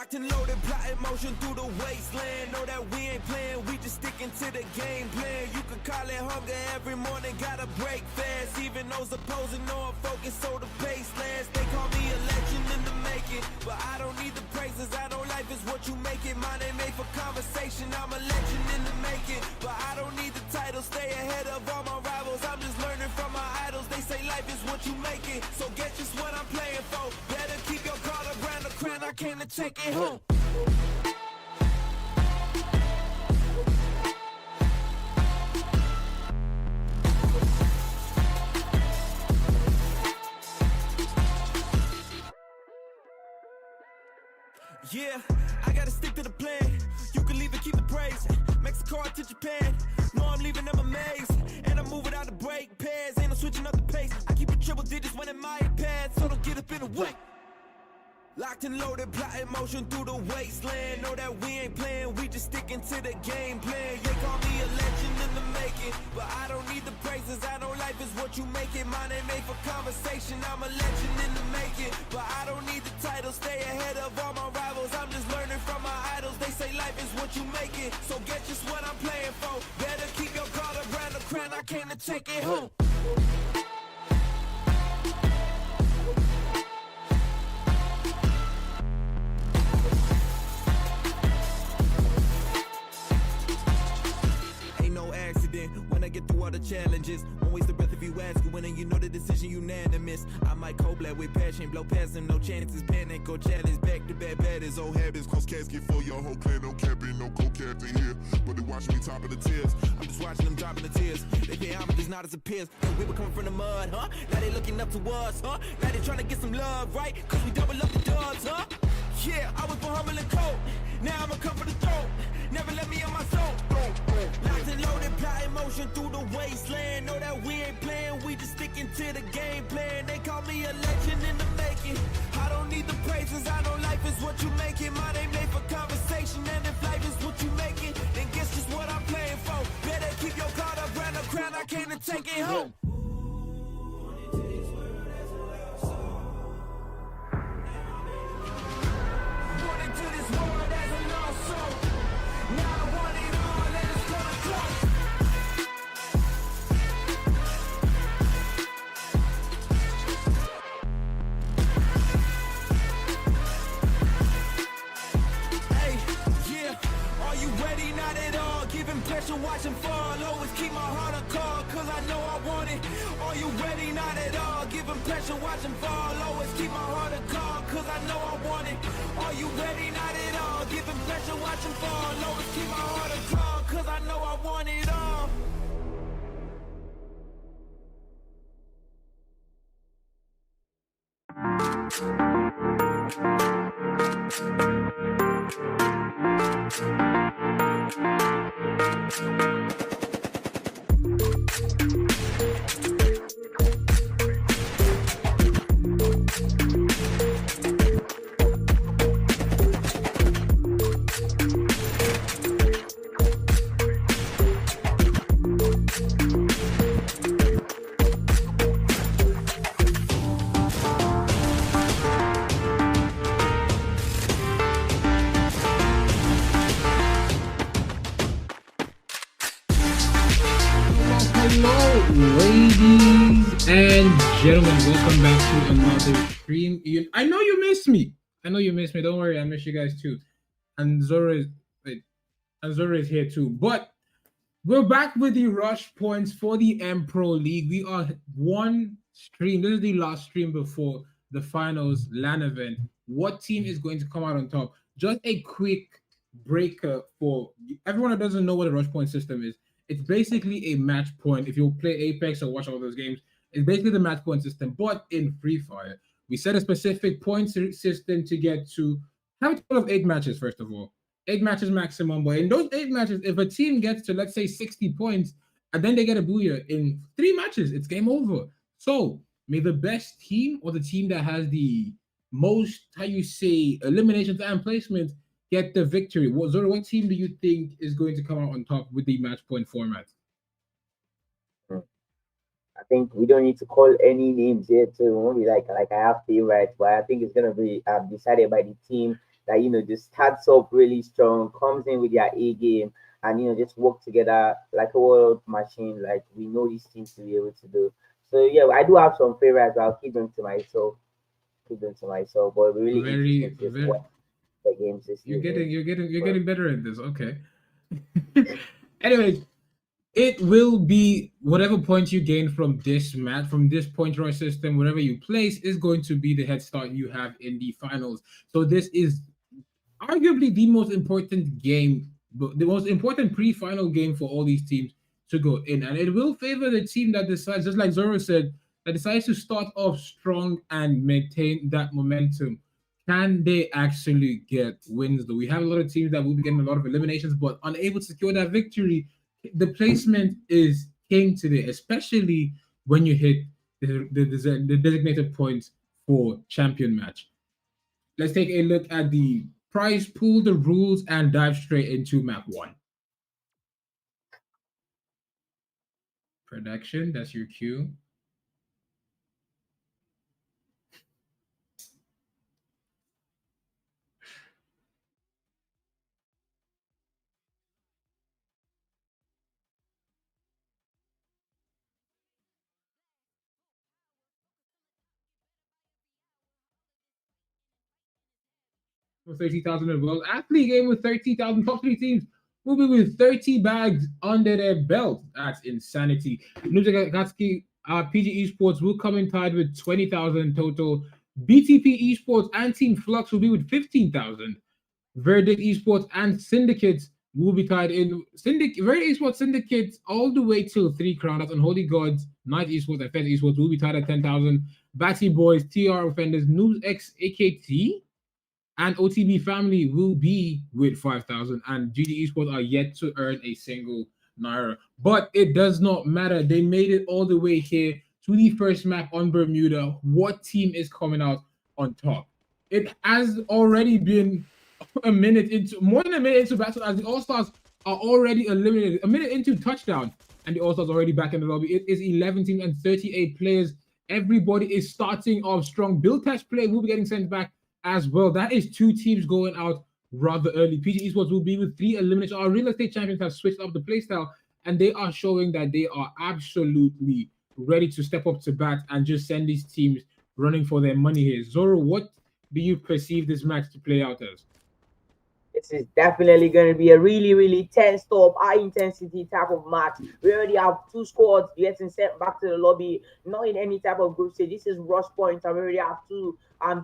Locked and loaded, plotting motion through the wasteland. Know that we ain't playing, we just sticking to the game plan. You could call it hunger every morning, gotta break fast. Even those opposing know I'm focused, so the pace lasts. They call me a legend in the making, but I don't need the praises. I know life is what you make it. Mine ain't made for conversation, I'm a legend in the making, but I don't need the title. Stay ahead of all my rivals, I'm just learning from my idols. They say life is what you make it, so get just what I'm playing for. Better keep your guard around the crown, I came to take it home. Yeah, I gotta stick to the plan. You can leave and keep the praise. Mexico to Japan. No, I'm leaving them amazed. And I'm moving out the brake pads. Ain't no switching up the pace. I keep it triple digits when in my pad, so don't get up in the way. Locked and loaded, plotting motion through the wasteland. Know that we ain't playing, we just sticking to the game plan. They call me a legend in the making, but I don't need the praises. I know life is what you make it. Mine ain't made for conversation, I'm a legend in the making, but I don't need the title. Stay ahead of all my rivals, I'm just learning from my idols. They say life is what you make it, so get just what I'm playing for. Better keep your guard around the crown, I came to take it home. When I get through all the challenges, won't waste the breath if you ask who winning, you know the decision unanimous. I might cold black with passion, blow past him, no chances, panic or challenge, back to back batters, old habits, cause casket for your whole clan, no capping, no co-captain here, but they watching me top of the tears, I'm just watching them dropping the tears, they pay homage, not as a peers, we were coming from the mud, huh, now they looking up to us, huh, now they trying to get some love, right, cause we double up the dubs, huh, yeah, I was born humble and cold, now I'ma come for the throat, never let me on my soul, locked and loaded, plotting motion through the wasteland. Know that we ain't playing, we just sticking to the game plan. They call me a legend in the making, I don't need the praises. I know life is what you make it. Mine ain't made for conversation, and if life is what you make it, then guess just what I'm playing for. Better keep your guard around the crown, I came to take it home. Pressure, watch him fall, always keep my heart on call, cause I know I want it. Are you ready? Not at all. Give him pressure, watch him fall, always keep my heart on call, cause I know I want it. Are you ready? Not at all. Give him pressure, watch him fall, always keep my heart on call, cause I know I want it all. Ladies and gentlemen, welcome back to another stream. I know you missed me. Don't worry, I miss you guys too. And Zora is here too. But we're back with the rush points for the M Pro League. We are one stream. This is the last stream before the finals LAN event. What team is going to come out on top? Just a quick breaker for everyone that doesn't know what a rush point system is. It's basically a match point. If you play Apex or watch all those games, it's basically the match point system. But in Freefire, we set a specific point system to get to have a total of 8 matches, first of all. 8 matches maximum. But in those 8 matches, if a team gets to, let's say, 60 points, and then they get a booyah in 3 matches, it's game over. So may the best team or the team that has the most, eliminations and placements get the victory. Zora, what team do you think is going to come out on top with the match point format? I think we don't need to call any names here too. Won't be like I have favorites, but I think it's gonna be decided by the team that just starts up really strong, comes in with their A game, and just work together like a world machine, like we know these teams to be able to do. So yeah, I do have some favorites, but I'll keep them to myself. Keep them to myself. But it'll be really interesting Very, to just very. watch the games this You're evening. you're getting better at this. Okay. Anyways, it will be whatever points you gain from this match, from this point draw system, whatever you place is going to be the head start you have in the finals. So this is arguably the most important game, but the most important pre-final game for all these teams to go in, and it will favor the team that decides, just like Zoro said, that decides to start off strong and maintain that momentum. Can they actually get wins? Though we have a lot of teams that will be getting a lot of eliminations, but unable to secure that victory. The placement is king today, especially when you hit the designated points for champion match. Let's take a look at the prize pool, the rules, and dive straight into map one. Production, that's your cue. For 30,000 as well. Athlete game with 30,000. Top three teams will be with 30 bags under their belt. That's insanity. Nuzakatsuki PG Esports will come in tied with 20,000 total. BTP Esports and Team Flux will be with 15,000. Verdict Esports and Syndicates will be tied in. Verdict Esports Syndicates all the way till 3 crown. That's Unholy Gods, Night Esports, and Fed Esports will be tied at 10,000. Batty Boys, TR Offenders, Noobs X AKT, and OTB Family will be with 5,000. And GD Esports are yet to earn a single Naira. But it does not matter. They made it all the way here to the first map on Bermuda. What team is coming out on top? It has already been more than a minute into battle, as the All-Stars are already eliminated. A minute into touchdown, and the All-Stars already back in the lobby. It is 11 teams and 38 players. Everybody is starting off strong. Bill Test play will be getting sent back as well. That is 2 teams going out rather early. PG Esports will be with 3 eliminations. Our real estate champions have switched up the playstyle, and they are showing that they are absolutely ready to step up to bat and just send these teams running for their money here. Zoro, what do you perceive this match to play out as? This is definitely going to be a really, really tense up, high intensity type of match. We already have 2 squads getting sent back to the lobby, not in any type of group stage. This is rush points, and we already have 2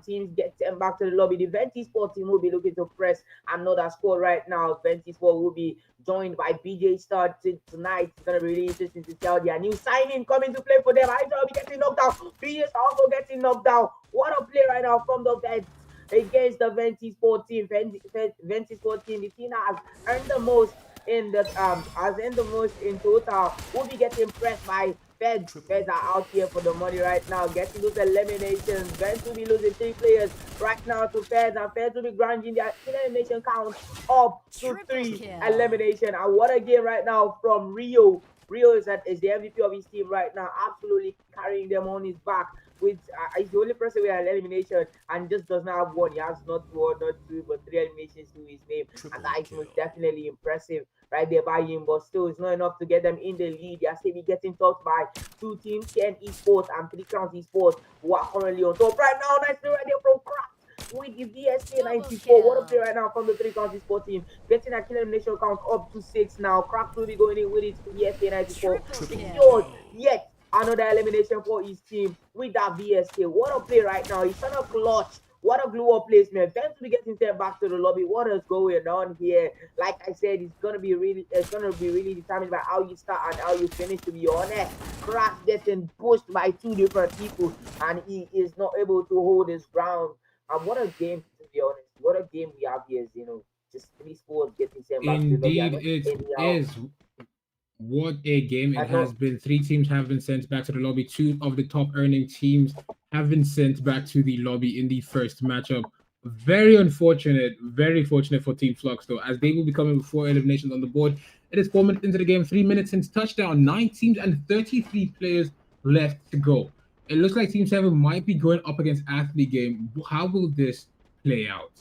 teams get sent back to the lobby. The Venti Sport team will be looking to press another squad right now. Venti Sport will be joined by BJ Star tonight. It's going to be really interesting to tell their new signing coming to play for them. I will be getting knocked out. BJ Star also getting knocked down. What a play right now from the Vents against the Venti Sport team. Venti Sport team, the team has earned the most in the has earned the most in total. Will be getting pressed by Feds. Feds are out here for the money right now, getting those eliminations. Vents will be losing 3 players right now to Feds, and Feds will be grinding their elimination count up to 3 elimination. And what a game right now from Rio. Rio is the MVP of his team right now, absolutely carrying them on his back. With he's the only person with an elimination and just does not have 1. He has not 1, not 2, but 3 eliminations to his name. And that is most definitely impressive right there by him. But still, it's not enough to get them in the lead. They are still getting touched by 2 teams, 10 Esports and 3 Crowns Esports, who are currently on top right now. Nice play right there from Crack with the VSK 94. What a play right now from the 3 Crowns Esports team. Getting a kill elimination count up to 6 now. Crack will be going in with his VSK 94. Secured yet another elimination for his team with that VSK. What a play right now. He's trying to clutch. What a glue up placement. Fence to be getting sent back to the lobby. What is going on here? Like I said, it's gonna be really determined by how you start and how you finish, to be honest. Crack getting pushed by 2 different people, and he is not able to hold his ground. And what a game, to be honest. What a game we have here, just 3 scores getting sent back to the lobby. Indeed, it is. What a game it has been. 3 teams have been sent back to the lobby. 2 of the top earning teams have been sent back to the lobby in the first matchup. Very unfortunate, very fortunate for Team Flux, though, as they will be coming with 4 eliminations on the board. It is 4 minutes into the game, 3 minutes since touchdown, 9 teams and 33 players left to go. It looks like Team 7 might be going up against Athlete Game. How will this play out?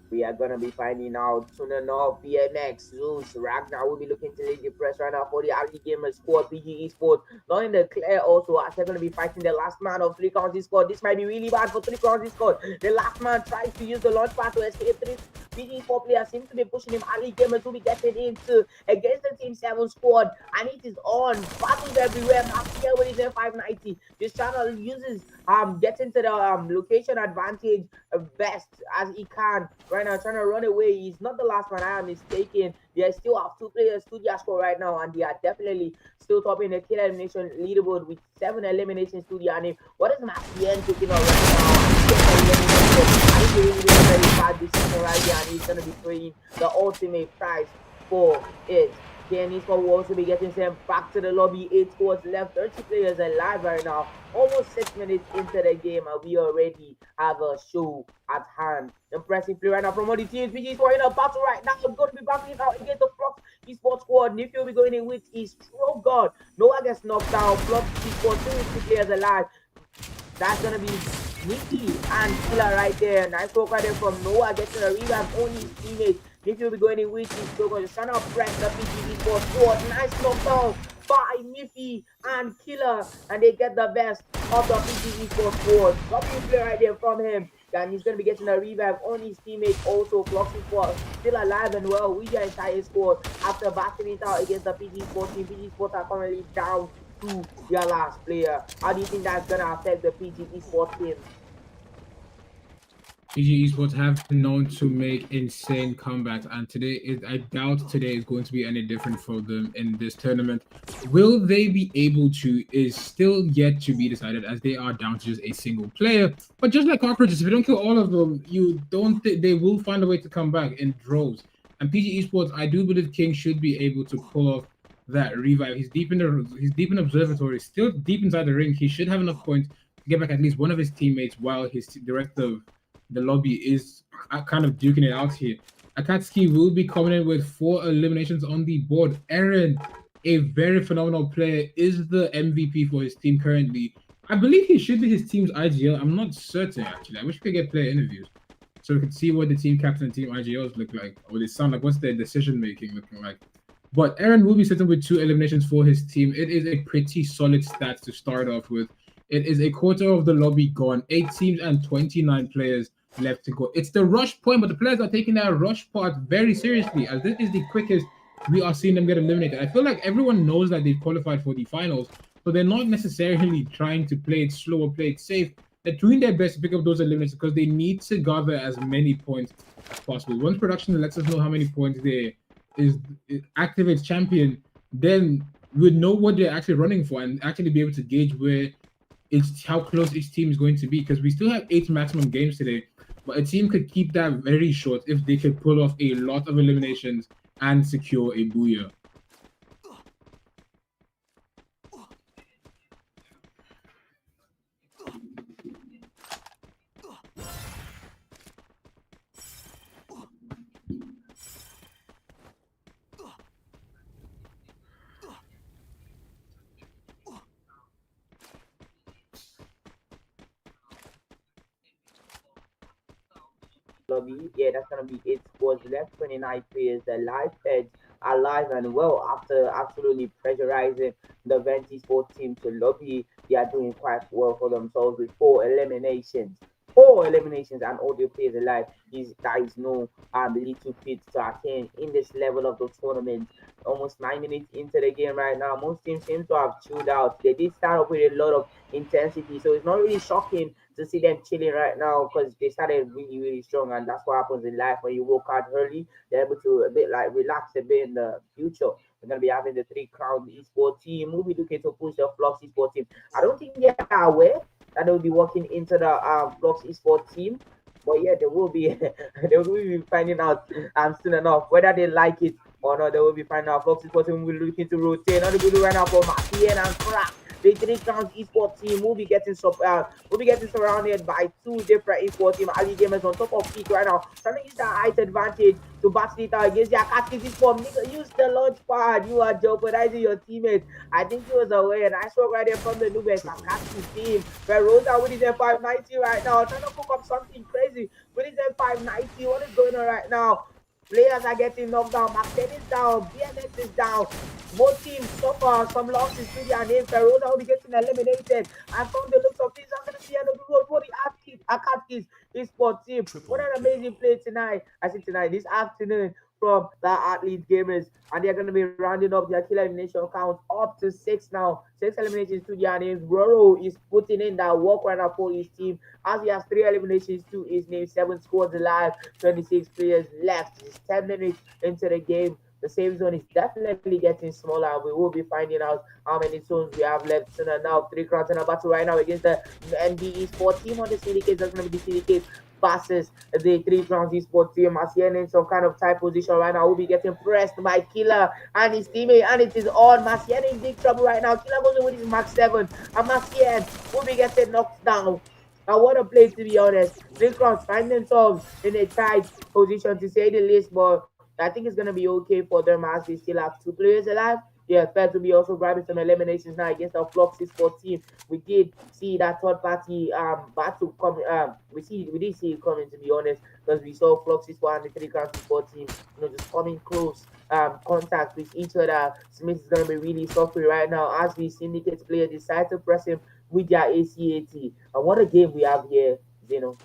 We are gonna be finding out soon enough. BMX, Zeus, Ragnar will be looking to lead the press right now for the Ali Gamers squad, PGE Sport. Not in the clear also as they're gonna be fighting the last man of 3 County squad. This might be really bad for 3 County squad. The last man tries to use the launch pad to escape. 3 PGE Sport players seem to be pushing him. Ali Gamers will be getting into against the Team 7 squad, and it is on. Battles everywhere. Here with his M590. This channel uses getting to the location advantage best as he can right now, trying to run away. He's not the last man, I am mistaken. They still have 2 players to their score right now, and they are definitely still topping the kill elimination leaderboard with 7 eliminations to their name. What is Macien taking on right now? I think he really did a very bad decision right here, and he's going to be paying the ultimate price for it. Kenny Sport will also be getting sent back to the lobby. 8 scores left, 30 players alive right now. Almost 6 minutes into the game, and we already have a show at hand. Impressive play right now from all the teams. PG Sport in a battle right now. I'm going to be battling out against the Flux Esports squad. Nifi will be going in with his stroke guard. Noah gets knocked down. Flux Esports, 2 players alive. That's going to be Nicky and Killer right there. Nice work right there from Noah, getting a rebound on his teammates. Nicky will be going in with his stroke guard. Just trying to press the PGV Sports squad. Nice knockdown by Niffy and Killer, and they get the best of the PGV Sports squad. Lovely play right there from him. And he's going to be getting a revive on his teammate also. Floxy Sport still alive and well with their entire squad after battling it out against the PG Sports team. PG Sports are currently down to their last player. How do you think that's going to affect the PG Esports team? PG Esports have been known to make insane comebacks, and I doubt today is going to be any different for them in this tournament. Will they be able to is still yet to be decided, as they are down to just a single player. But just like cockroaches, if you don't kill all of them, you don't they will find a way to come back in droves. And PG Esports, I do believe King should be able to pull off that revive. He's deep in observatory, still deep inside the ring. He should have enough points to get back at least one of his teammates while the rest of the lobby is kind of duking it out here. Akatsuki will be coming in with 4 eliminations on the board. Aaron, a very phenomenal player, is the MVP for his team currently. I believe he should be his team's IGL. I'm not certain, actually. I wish we could get player interviews so we could see what the team captain and team IGLs look like, or they sound like. What's their decision-making looking like? But Aaron will be sitting with 2 eliminations for his team. It is a pretty solid stat to start off with. It is a quarter of the lobby gone. 8 teams and 29 players left to go. It's the rush point, but the players are taking that rush part very seriously, as this is the quickest we are seeing them get eliminated. I feel like everyone knows that they've qualified for the finals, so they're not necessarily trying to play it slow or play it safe. They're doing their best to pick up those eliminations because they need to gather as many points as possible. Once production lets us know how many points they activates champion, then we'll know what they're actually running for and actually be able to gauge how close each team is going to be, because we still have 8 maximum games today. But a team could keep that very short if they could pull off a lot of eliminations and secure a booyah. Lobby. Yeah, that's gonna be 8 scores left, 29 players alive, Edge alive and well after absolutely pressurizing the Venti Sports team to lobby. They are doing quite well for themselves with 4 eliminations. 4 eliminations and all the players alive. That is no little feat to attain in this level of the tournament. Almost 9 minutes into the game right now. Most teams seem to have chilled out. They did start off with a lot of intensity, so it's not really shocking to see them chilling right now because they started really, really strong, and that's what happens in life when you work hard early. They're able to a bit like relax a bit in the future. We're gonna be having the 3 Crown Esports team. We'll be looking to push the Flux Esports team. I don't think they are aware that they'll be walking into the Flux Esports team, but yeah, they will be they will be finding out soon enough whether they like it or not. They will be finding out. Flux Esports team will be looking to rotate. Not the good right now for Martien and Crack. the Three Crowns Esports team will be getting surrounded by two different esports team. Ali Gamers on top of peak right now, trying to use that height advantage to battle it out against the Akatsuki Esports. Nigga, use the launch pad. You are jeopardizing your teammates. I think he was away, and I saw right there from the Nubes Akatsuki team. Where Rosa with his M590 right now, trying to cook up something crazy with his M590. What is going on right now? Players are getting knocked down. Martin is down. BMX is down. Both teams suffer some losses to their name. Feroza will be getting eliminated. And from the looks of things, I'm going to see end of the road for the Akatkis esports team. What an amazing play tonight. I said tonight, this afternoon from the Athlete Gamers. And they're going to be rounding up their kill elimination count up to 6 now. 6 eliminations to their names. Roro is putting in that work right now for his team, as he has 3 eliminations to his name, 7 squads alive, 26 players left. It's 10 minutes into the game. The save zone is definitely getting smaller. We will be finding out how many zones we have left soon enough. 3 crowns in a battle right now against the NBE Sport team on the syndicate. That's going to be the syndicate passes the 3 crowns esports team. Masien in some kind of tight position right now. Will be getting pressed by Killer and his teammate, and it is on. Masien in big trouble right now. Killer goes in with his Max 7, and Masien will be getting knocked down. And what a play, to be honest. 3 crowns find themselves in a tight position, to say the least, but I think it's going to be okay for them as they still have 2 players alive. Yeah, fair to be also grabbing some eliminations now against our Fluxy Sport team. We did see that third party battle coming. We did see it coming, to be honest, because we saw Fluxy Sport and the 3 Crowns Sport team, just coming close contact with each other. Smith is going to be really suffering right now as the syndicate player decide to press him with their ACAT. And what a game we have here, Zeno.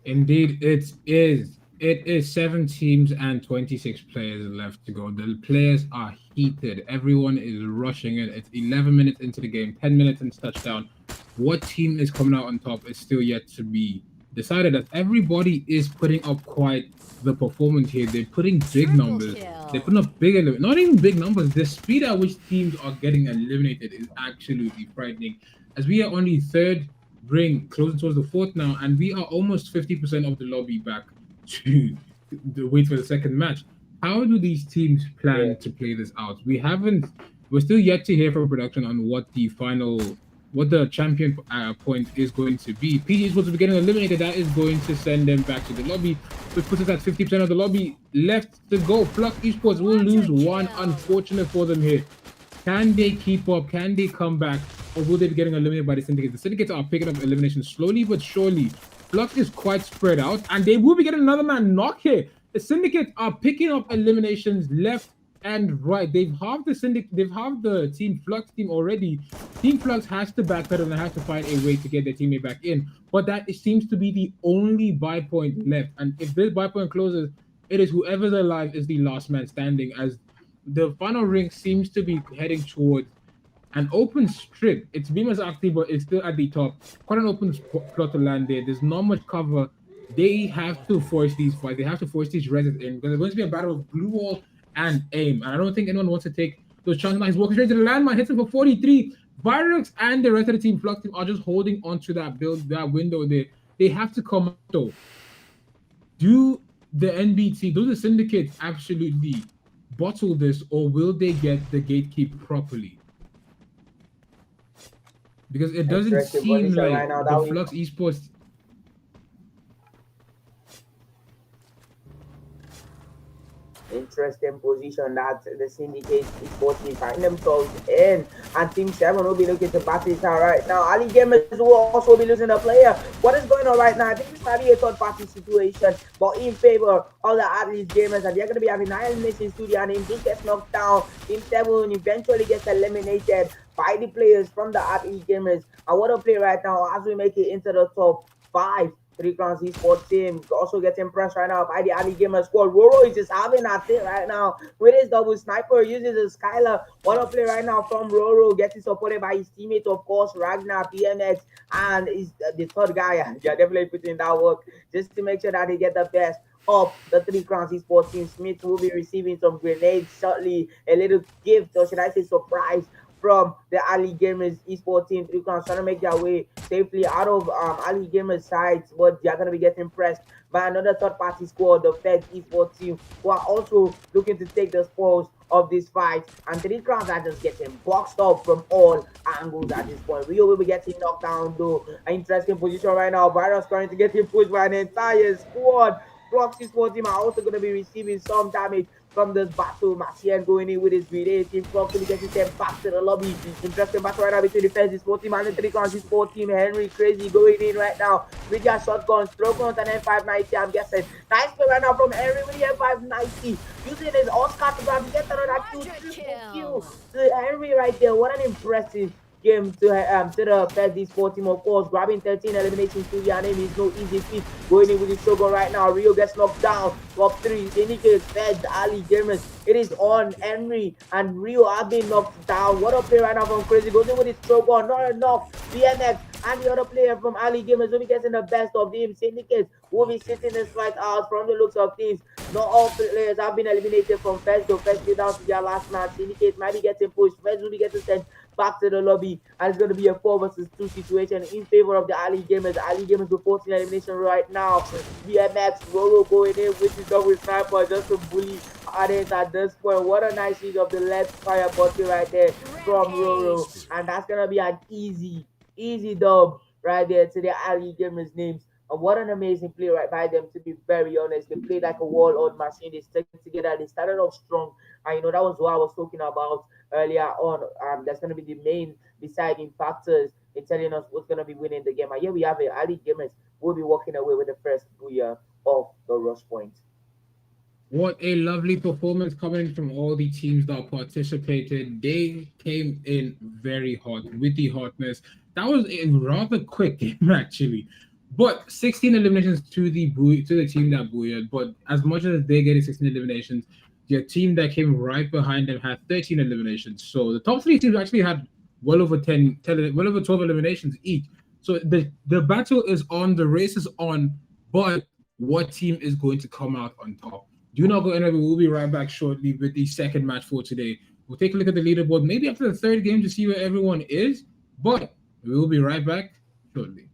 Indeed, it is. It is 7 teams and 26 players left to go. The players are heated. Everyone is rushing in. It's 11 minutes into the game, 10 minutes into touchdown. What team is coming out on top is still yet to be decided. As everybody is putting up quite the performance here. They're putting big numbers. They're putting up big, not even big numbers. The speed at which teams are getting eliminated is absolutely frightening. As we are only third ring, closing towards the fourth now, and we are almost 50% of the lobby back to wait for the second match. How do these teams plan to play this out? We're still yet to hear from production on what the champion point is going to be. PG is supposed to be getting eliminated. That is going to send them back to the lobby, which puts us at 50% of the lobby left to go. Flux Esports will lose one. Unfortunate for them here. Can they keep up? Can they come back? Or will they be getting eliminated by the Syndicates? The Syndicates are picking up eliminations slowly but surely. Flux is quite spread out, and they will be getting another man knock here. The Syndicates are picking up eliminations left and right. They've halved the Team Flux team already. Team Flux has to backpedal and has to find a way to get their teammate back in. But that seems to be the only buy point left. And if this buy point closes, it is whoever's alive is the last man standing, as the final ring seems to be heading towards an open strip. It's Beamer's active, but it's still at the top. Quite an open plot of land there. There's not much cover. They have to force these fights. They have to force these reses in, because there's going to be a battle of blue wall and aim. And I don't think anyone wants to take those chances. Now he's walking straight to the landmine, hits him for 43. Virux and the rest of the team, Flux team, are just holding onto that window there. They have to come out though. Do the NBT, do the syndicates absolutely bottle this, or will they get the gatekeep properly? Because it doesn't seem like right now, the Flux Esports. Interesting position that the Syndicate Esports team find themselves in, and Team 7 will be looking to battle it out right now. Ali Gamers will also be losing a player. What is going on right now? I think this might be a third party situation, but in favor of the Athlete Gamers, and they're going to be having 9 eliminations to their name. Just gets knocked down. Team 7 eventually gets eliminated by the players from the Athlete Gamers. And what a play right now as we make it into the top 5. 3 Crowns Esports team also gets impressed right now by the Ali Gamer squad. Roro is just having that thing right now with his double sniper, uses a Skylar. What a play right now from Roro, getting supported by his teammate, of course, Ragnar, PMX, and is the third guy. They're definitely putting that work just to make sure that they get the best of the 3 Crowns Esports team. Smith will be receiving some grenades shortly, a little gift, or should I say surprise, from the Ali Gamers Esports team. 3 Crowns trying to make their way safely out of Ali Gamers sides, but they're going to be getting pressed by another third-party squad, the Fed Esports team, who are also looking to take the spoils of this fight. And 3 crowns are just getting boxed up from all angles at this point. Rio will be getting knocked down though. An interesting position right now. Virus currently getting pushed by an entire squad. Proxy Sport team are also going to be receiving some damage from this battle. Martian going in with his grenade. Team Proxy will be getting sent back to the lobby. Interesting battle right now between the Defensive Sport team and the 3 crowns Sport team. Henry Crazy going in right now with their shotguns, throw guns, and M590. I'm guessing. Nice play right now from Henry with the M590. Using his Oscar to grab, get another kill. Henry right there. What an impressive game to the Fed Sport team, of course, grabbing 13 eliminations to their name is no easy feat. Going in with the Shogun right now. Rio gets knocked down. Top 3 indicates Fed, Ali Gamers. It is on Henry and Rio are being knocked down. What a play right now from Crazy. Goes in with his Shogun. Not enough. BMX and the other player from Ali Gamers will be getting the best of him. Syndicates will be sitting this fight out from the looks of things. Not all players have been eliminated from Fed, though Fed down to their last match. Syndicates might be getting pushed. Fed will be getting sent back to the lobby, and it's going to be a 4 versus 2 situation in favor of the Ali Gamers. Ali Gamers reporting elimination right now. BMX Roro going in with his double sniper just to bully others at this point. What a nice use of the left fire button right there from Roro, and that's going to be an easy dub right there to the Ali Gamers names. And what an amazing play right by them, to be very honest. They played like a wall-on machine. They stuck together. They started off strong. And that was what I was talking about earlier on. That's going to be the main deciding factors in telling us what's going to be winning the game. And here we have it. Ali Gamers will be walking away with the first booyah of the Rush Point. What a lovely performance coming from all the teams that participated. They came in very hot, with the hotness. That was a rather quick game, actually. But 16 eliminations to the team that booyed. But as much as they get 16 eliminations, the team that came right behind them had 13 eliminations. So the top 3 teams actually had well over 12 eliminations each. So the battle is on, the race is on, but what team is going to come out on top? Do not go anywhere. We'll be right back shortly with the second match for today. We'll take a look at the leaderboard, maybe after the third game, to see where everyone is. But we will be right back shortly.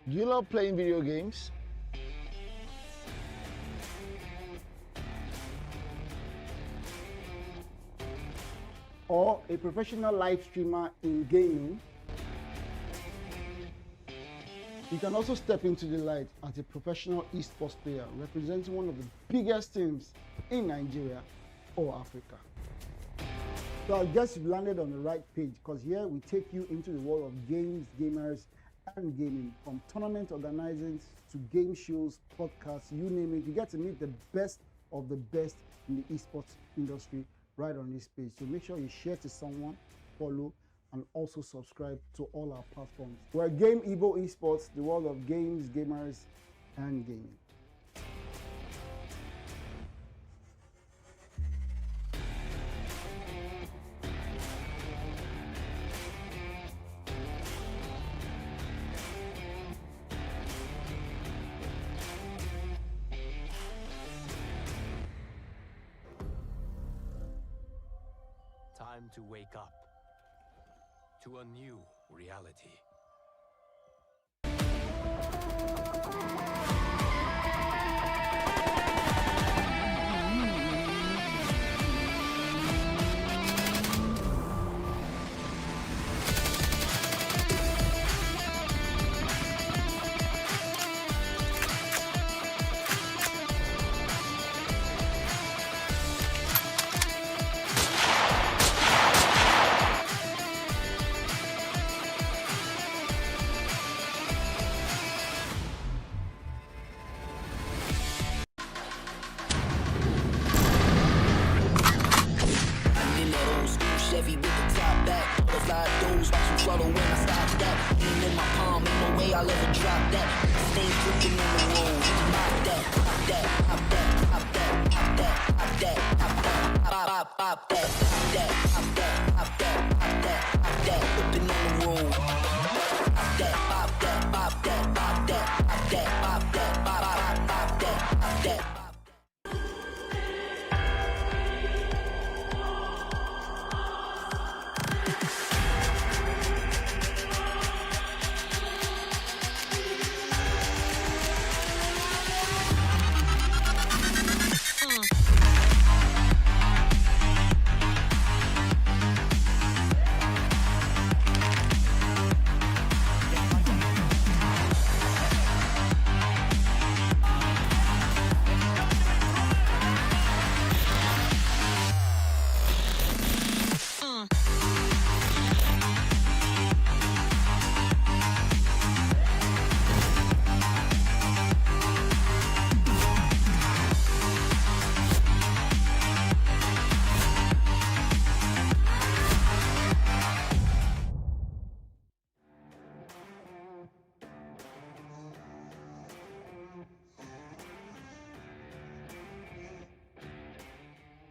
Do you love playing video games? Or a professional live streamer in gaming? You can also step into the light as a professional esports player representing one of the biggest teams in Nigeria or Africa. So I guess you've landed on the right page, because here we take you into the world of games, gamers, and gaming. From tournament organizing to game shows, podcasts, you name it. You get to meet the best of the best in the esports industry right on this page. So make sure you share to someone, follow, and also subscribe to all our platforms. We're Game Evo Esports, the world of games, gamers, and gaming. Time to wake up to a new reality.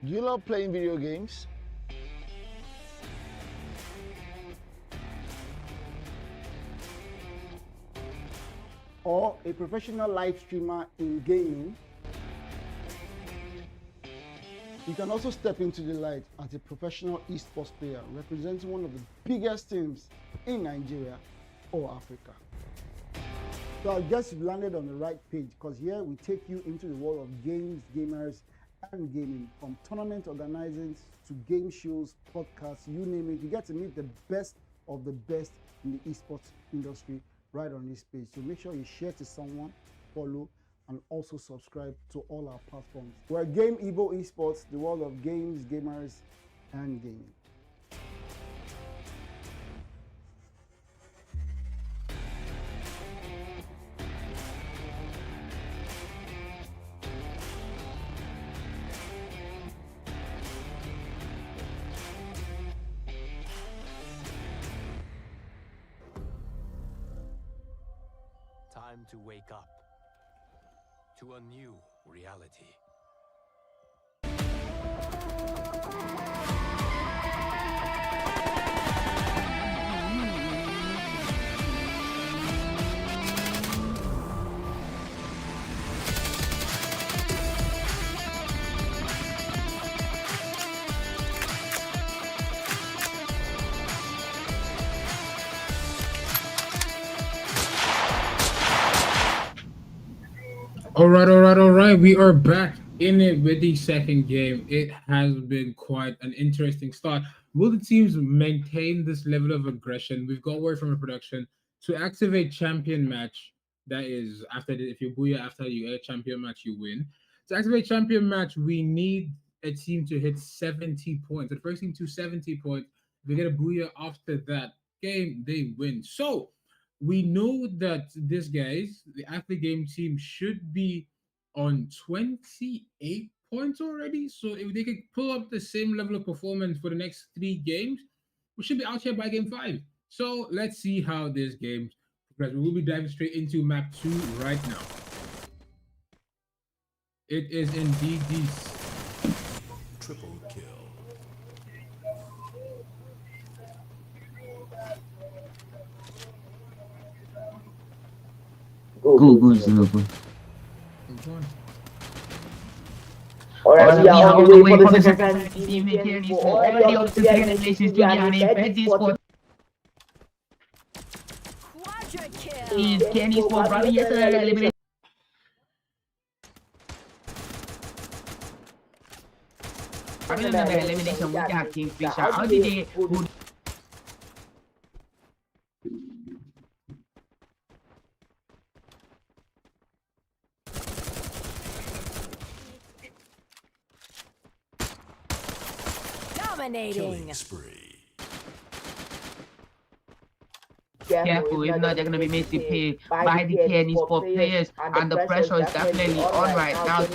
Do you love playing video games? Or a professional live streamer in gaming? You can also step into the light as a professional esports player representing one of the biggest teams in Nigeria or Africa. So I guess you've landed on the right page, because here we take you into the world of games, gamers, and gaming. From tournament organizing to game shows, podcasts, you name it. You get to meet the best of the best in the esports industry right on this page. So make sure you share to someone, follow, and also subscribe to all our platforms. We're Game Evo Esports, the world of games, gamers, and gaming. Time to wake up to a new reality. All right. We are back in it with the second game. It has been quite an interesting start. Will the teams maintain this level of aggression? We've got word from the production to activate champion match. That is after if you booyah after you air champion match, you win. To activate champion match, we need a team to hit 70 points. The first team to 70 points. If we get a booyah after that game, they win. So we know that this guys, the athlete game team, should be on 28 points already. So if they could pull up the same level of performance for the next 3 games, we should be out here by game 5. So let's see how this game progresses. We will be diving straight into map 2 right now. It is indeed the Triple kill. Go. Good. Alright, we are on the way for the second team team here. for all the Congratulations to Gianni. Petty Sport. Quadra kill. Please, Kenny Sport, brother. Yes, sir. Eliminate. Other than the elimination, we got Kingfisher. How did they go? Dominating. Spree. Careful, if not, they're going to be made to pay by the Kenny Sport players, and the pressure is definitely on right now.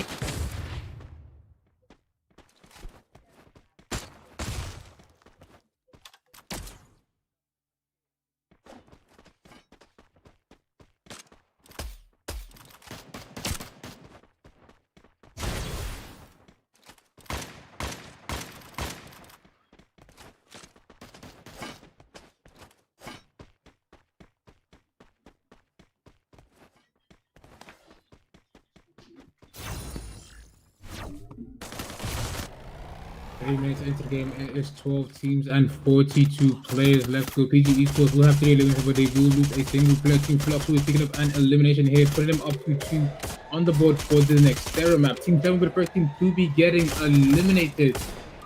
3 minutes into the game, it is 12 teams and 42 players left. So PG Esports will have 3 eliminations, but they will lose a single player. Team Flux who is picking up an elimination here, putting them up to 2 on the board for the next Terra map. Team 7 will be the first team to be getting eliminated.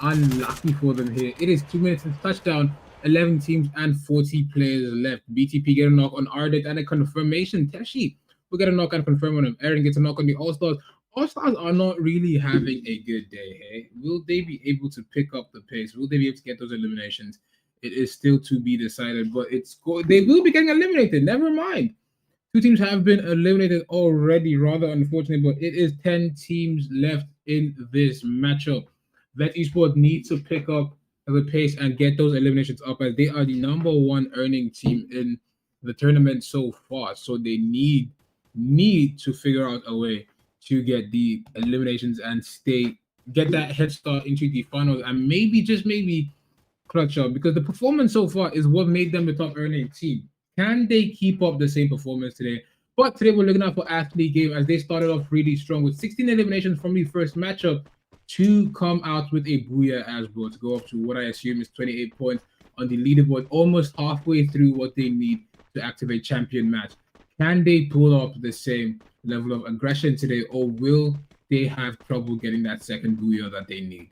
Unlucky for them here. It is 2 minutes since touchdown. 11 teams and 40 players left. BTP get a knock on Ardent and a confirmation. Teshi will get a knock and confirm on him. Aaron gets a knock on the All-Stars. All-Stars are not really having a good day, hey? Will they be able to pick up the pace? Will they be able to get those eliminations? It is still to be decided, but they will be getting eliminated. Never mind. 2 teams have been eliminated already, rather unfortunately, but it is 10 teams left in this matchup. Vet Esports needs to pick up the pace and get those eliminations up, as they are the #1 earning team in the tournament so far. So they need to figure out a way to get the eliminations and get that head start into the finals, and maybe, just maybe, clutch up, because the performance so far is what made them the top earning team. Can they keep up the same performance today? But today we're looking out for Athlete Game, as they started off really strong with 16 eliminations from the first matchup to come out with a booyah as well, to go up to what I assume is 28 points on the leaderboard, almost halfway through what they need to activate champion match. Can they pull up the same level of aggression today, or will they have trouble getting that second booyah that they need?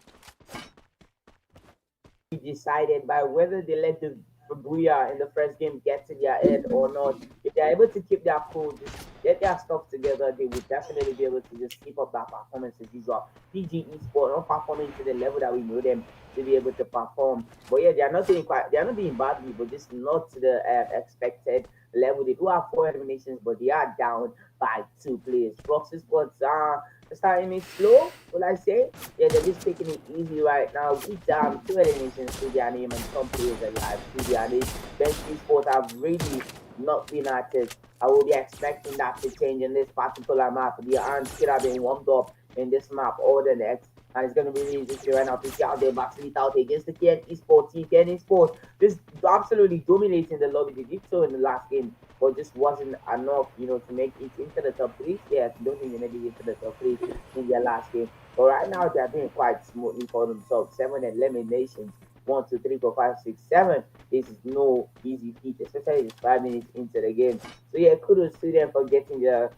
Decided by whether they let the booyah in the first game get to their head or not. If they're able to keep their cool, just get their stuff together, they would definitely be able to just keep up that performance as usual. PG Esports not performing to the level that we know them to be able to perform. But yeah, they're not doing badly, but just not to the expected level. They do have 4 eliminations, but they are down by 2 players. Flux Esports are starting it slow, will I say? Yeah, they're just taking it easy right now. With 2 eliminations to their name and some players alive to their name. Bench Esports have really not been at it. I will be expecting that to change in this particular map. The arms should have been warmed up in this map or the next. And it's going to be really interesting right now to see how they battle it out against the KN Esports team. KN Esports just absolutely dominating the lobby. They did so in the last game, but just wasn't enough, to make it into the top 3. Yes, don't think they made it into the top 3 in their last game. But right now, they're doing quite smoothly for themselves. 7 eliminations. 1, 2, 3, 4, 5, 6, 7. This is no easy feat, especially just 5 minutes into the game. So yeah, kudos to them for getting their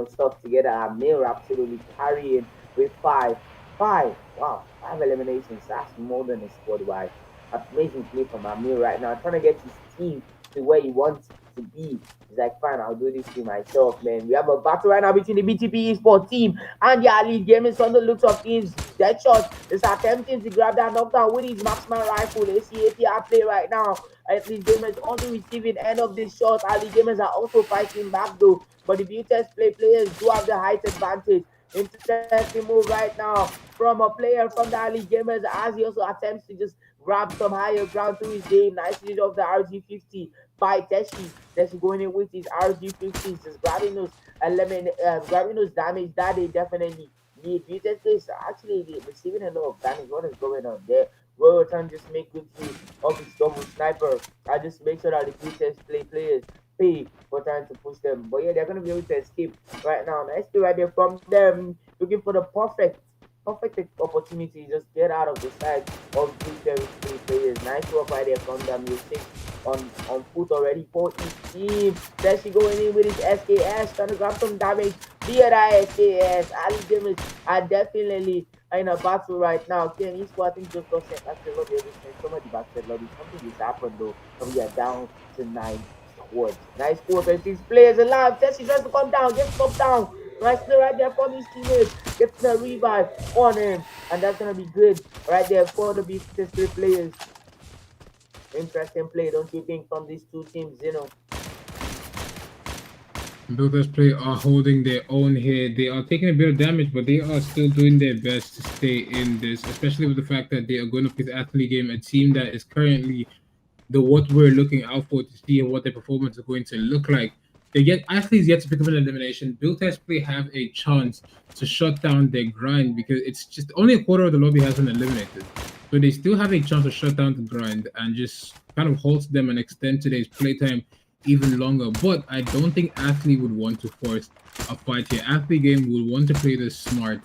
stuff together. Amir absolutely carrying with 5. Wow, 5 eliminations. That's more than a squad wide. Amazing play from Amir right now, trying to get his team to where he wants to be. He's like, fine, I'll do this to myself, man. We have a battle right now between the BTP Esports team and the Elite Gamers on the looks of things. Deadshot is attempting to grab that knockdown with his marksman rifle. ACATR play right now. Elite Gamers on the receiving end of this shot. Elite Gamers are also fighting back though, but the BTS players do have the height advantage. Interesting move right now from a player from the Elite Gamers, as he also attempts to just grab some higher ground to his game. Nice lead of the RG50 by Teshi. Teshi going in with his RG50s, just grabbing those damage that they definitely need. BTS is actually receiving a lot of damage. What is going on there? We're trying to just make good use of his double sniper. I just make sure that the BTS players pay for trying to push them. But yeah, they're going to be able to escape right now. Nice play right there from them. Looking for the perfect opportunity. Just get out of the side of these very players. Nice work right there from them. You see on foot already for each team. There she going in with his SKS, trying to grab some damage. The other SKS. Ali Gamers are definitely in a battle right now. KN Esports, I think, just got sent back to the lobby. Somebody back to the lobby. Something has happened though. And we are down to 9 squads. Nice 4-6 players alive. Tessie tries to come down, gets knocked down. Nice play right there from his teammates. Gets the revive on him. And that's going to be good right there for the BTS players. Interesting play, don't you think, from these 2 teams, Builders play are holding their own here. They are taking a bit of damage, but they are still doing their best to stay in this, especially with the fact that they are going to play the Athlete Game, a team that is currently what we're looking out for to see what their performance is going to look like. Athletes yet to pick up an elimination. Build Test Play have a chance to shut down their grind, because it's just only a quarter of the lobby has been eliminated. So they still have a chance to shut down the grind and just kind of halt them and extend today's playtime even longer. But I don't think Athlete would want to force a fight here. Athlete Game will want to play this smart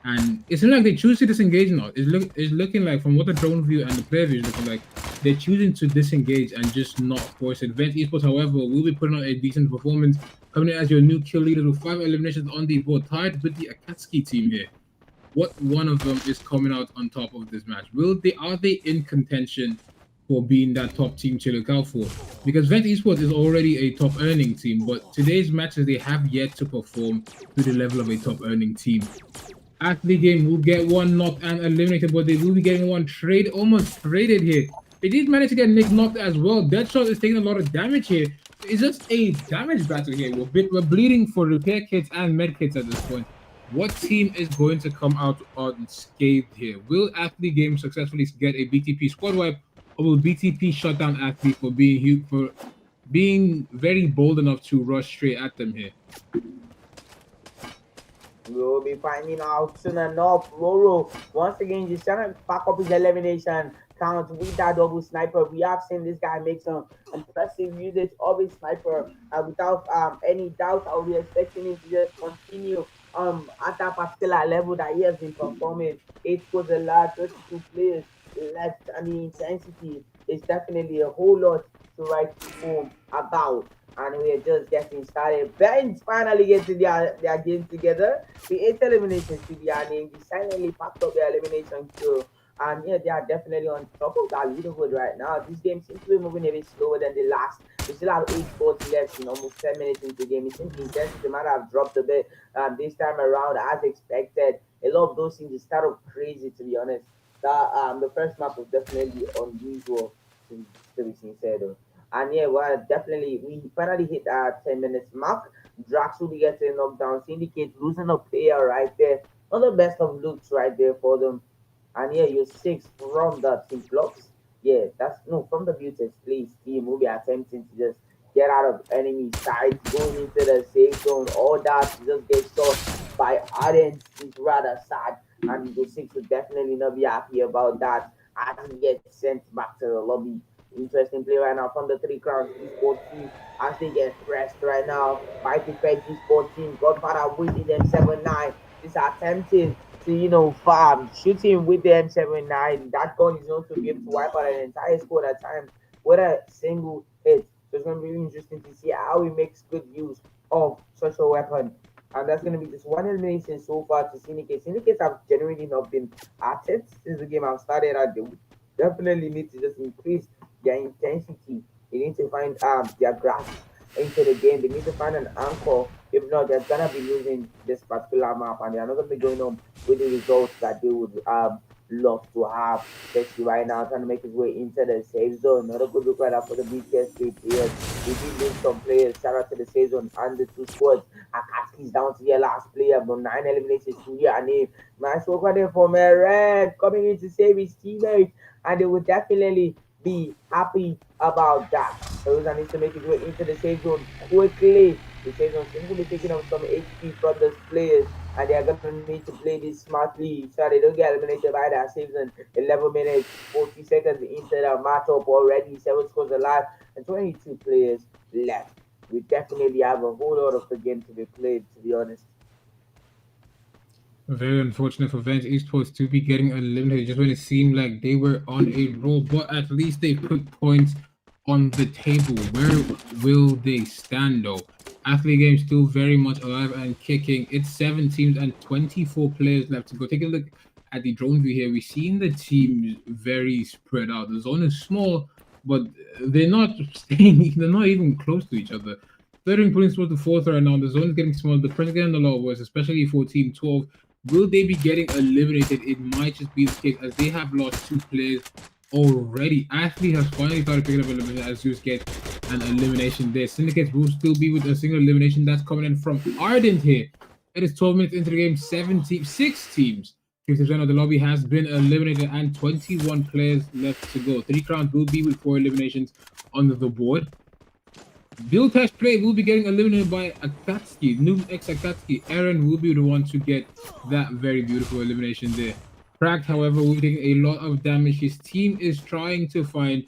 And it seems like they choose to disengage now. It's looking like, from what the drone view and the player view is looking like, they're choosing to disengage and just not force it. Vent Esports, however, will be putting on a decent performance, coming in as your new kill leader with 5 eliminations on the board, tied with the Akatsuki team here. What one of them is coming out on top of this match? Are they in contention for being that top team to look out for? Because Vent Esports is already a top earning team, but today's matches they have yet to perform to the level of a top earning team. Athlete Game will get one knocked and eliminated, but they will be getting one almost traded here. They did manage to get Nick knocked as well. Deadshot is taking a lot of damage here. It's just a damage battle here. We're bleeding for repair kits and med kits at this point. What team is going to come out unscathed here? Will Athlete Game successfully get a BTP squad wipe, or will BTP shut down Athlete for being very bold enough to rush straight at them here? We'll be finding out soon enough. Roro, once again, just trying to back up his elimination count with that double sniper. We have seen this guy make some impressive usage of his sniper. Without any doubt, I'll be expecting him to just continue at that particular level that he has been performing. 8 scores a lot, 32 players left, and the intensity is definitely a whole lot to write home about. And we're just getting started. Bench finally getting their game together. The 8 eliminations to be named. They silently packed up their elimination too. And yeah, they are definitely on top of that leaderboard right now. This game seems to be moving a bit slower than the last. We still have 8 sports left in almost 10 minutes into the game. It seems the intensity might have dropped a bit this time around as expected. A lot of those things just started crazy, to be honest. The first map was definitely unusual, to be sincere though. And yeah, well, definitely, we finally hit our 10 minutes mark. Drax will be getting knocked down. Syndicate losing a player right there. Not the best of looks right there for them. And yeah, you're 6 from the team blocks. Yeah, that's no, from the Beauty Please team will be attempting to just get out of enemy sides, going into the safe zone. All that just get shot by Ardent is rather sad. And the 6 will definitely not be happy about that as he gets sent back to the lobby. Interesting play right now from the 3 Crowns esports team as they get pressed right now by the Fed esports team. Godfather with the M79 is attempting to, farm, shoot him with the M79. That gun is going to be able to wipe out an entire squad at times with a single hit. So it's going to be really interesting to see how he makes good use of such a weapon. And that's going to be just one elimination so far to Syndicate. Syndicates have generally not been at it since the game have started. They definitely need to just increase their intensity. They need to find their grasp into the game. They need to find an anchor. If not, they're gonna be losing this particular map, and they're not gonna be going on with the results that they would love to have. Especially right now, trying to make his way into the safe zone. Not a good look right now for the BTS players. We did lose some players. Shout out to the safe zone and the 2 squads. Akatsuki's down to their last player, but 9 eliminations to their name. Nice work right there for Red coming in to save his teammates, and they would definitely be happy about that. Rosa needs to make his way into the safe zone quickly. The safe zone seems to be taking up some HP from those players, and they are going to need to play this smartly so they don't get eliminated by that safe zone. 11 minutes, 40 seconds into the matchup already. 7 scores alive and 22 players left. We definitely have a whole lot of the game to be played, to be honest. Very unfortunate for Vent Esports to be getting eliminated just when it seemed like they were on a roll, but at least they put points on the table. Where will they stand though? Athlete Game still very much alive and kicking. It's 7 teams and 24 players left to go. Take a look at the drone view here. We've seen the teams very spread out. The zone is small, but they're not they're not even close to each other. Third and putting towards the 4th right now. The zone is getting small. The pressure is getting a lot worse, especially for Team 12. Will they be getting eliminated? It might just be the case as they have lost 2 players already. Athlete has finally started picking up elimination as Zeus gets an elimination there. Syndicates will still be with a single elimination that's coming in from Ardent here. It is 12 minutes into the game. 6 teams. 50% of the lobby has been eliminated and 21 players left to go. 3 Crowns will be with 4 eliminations on the board. Build Test Play will be getting eliminated by Akatsuki. New ex Akatsuki. Aaron will be the one to get that very beautiful elimination there. Cracked, however, will be taking a lot of damage. His team is trying to find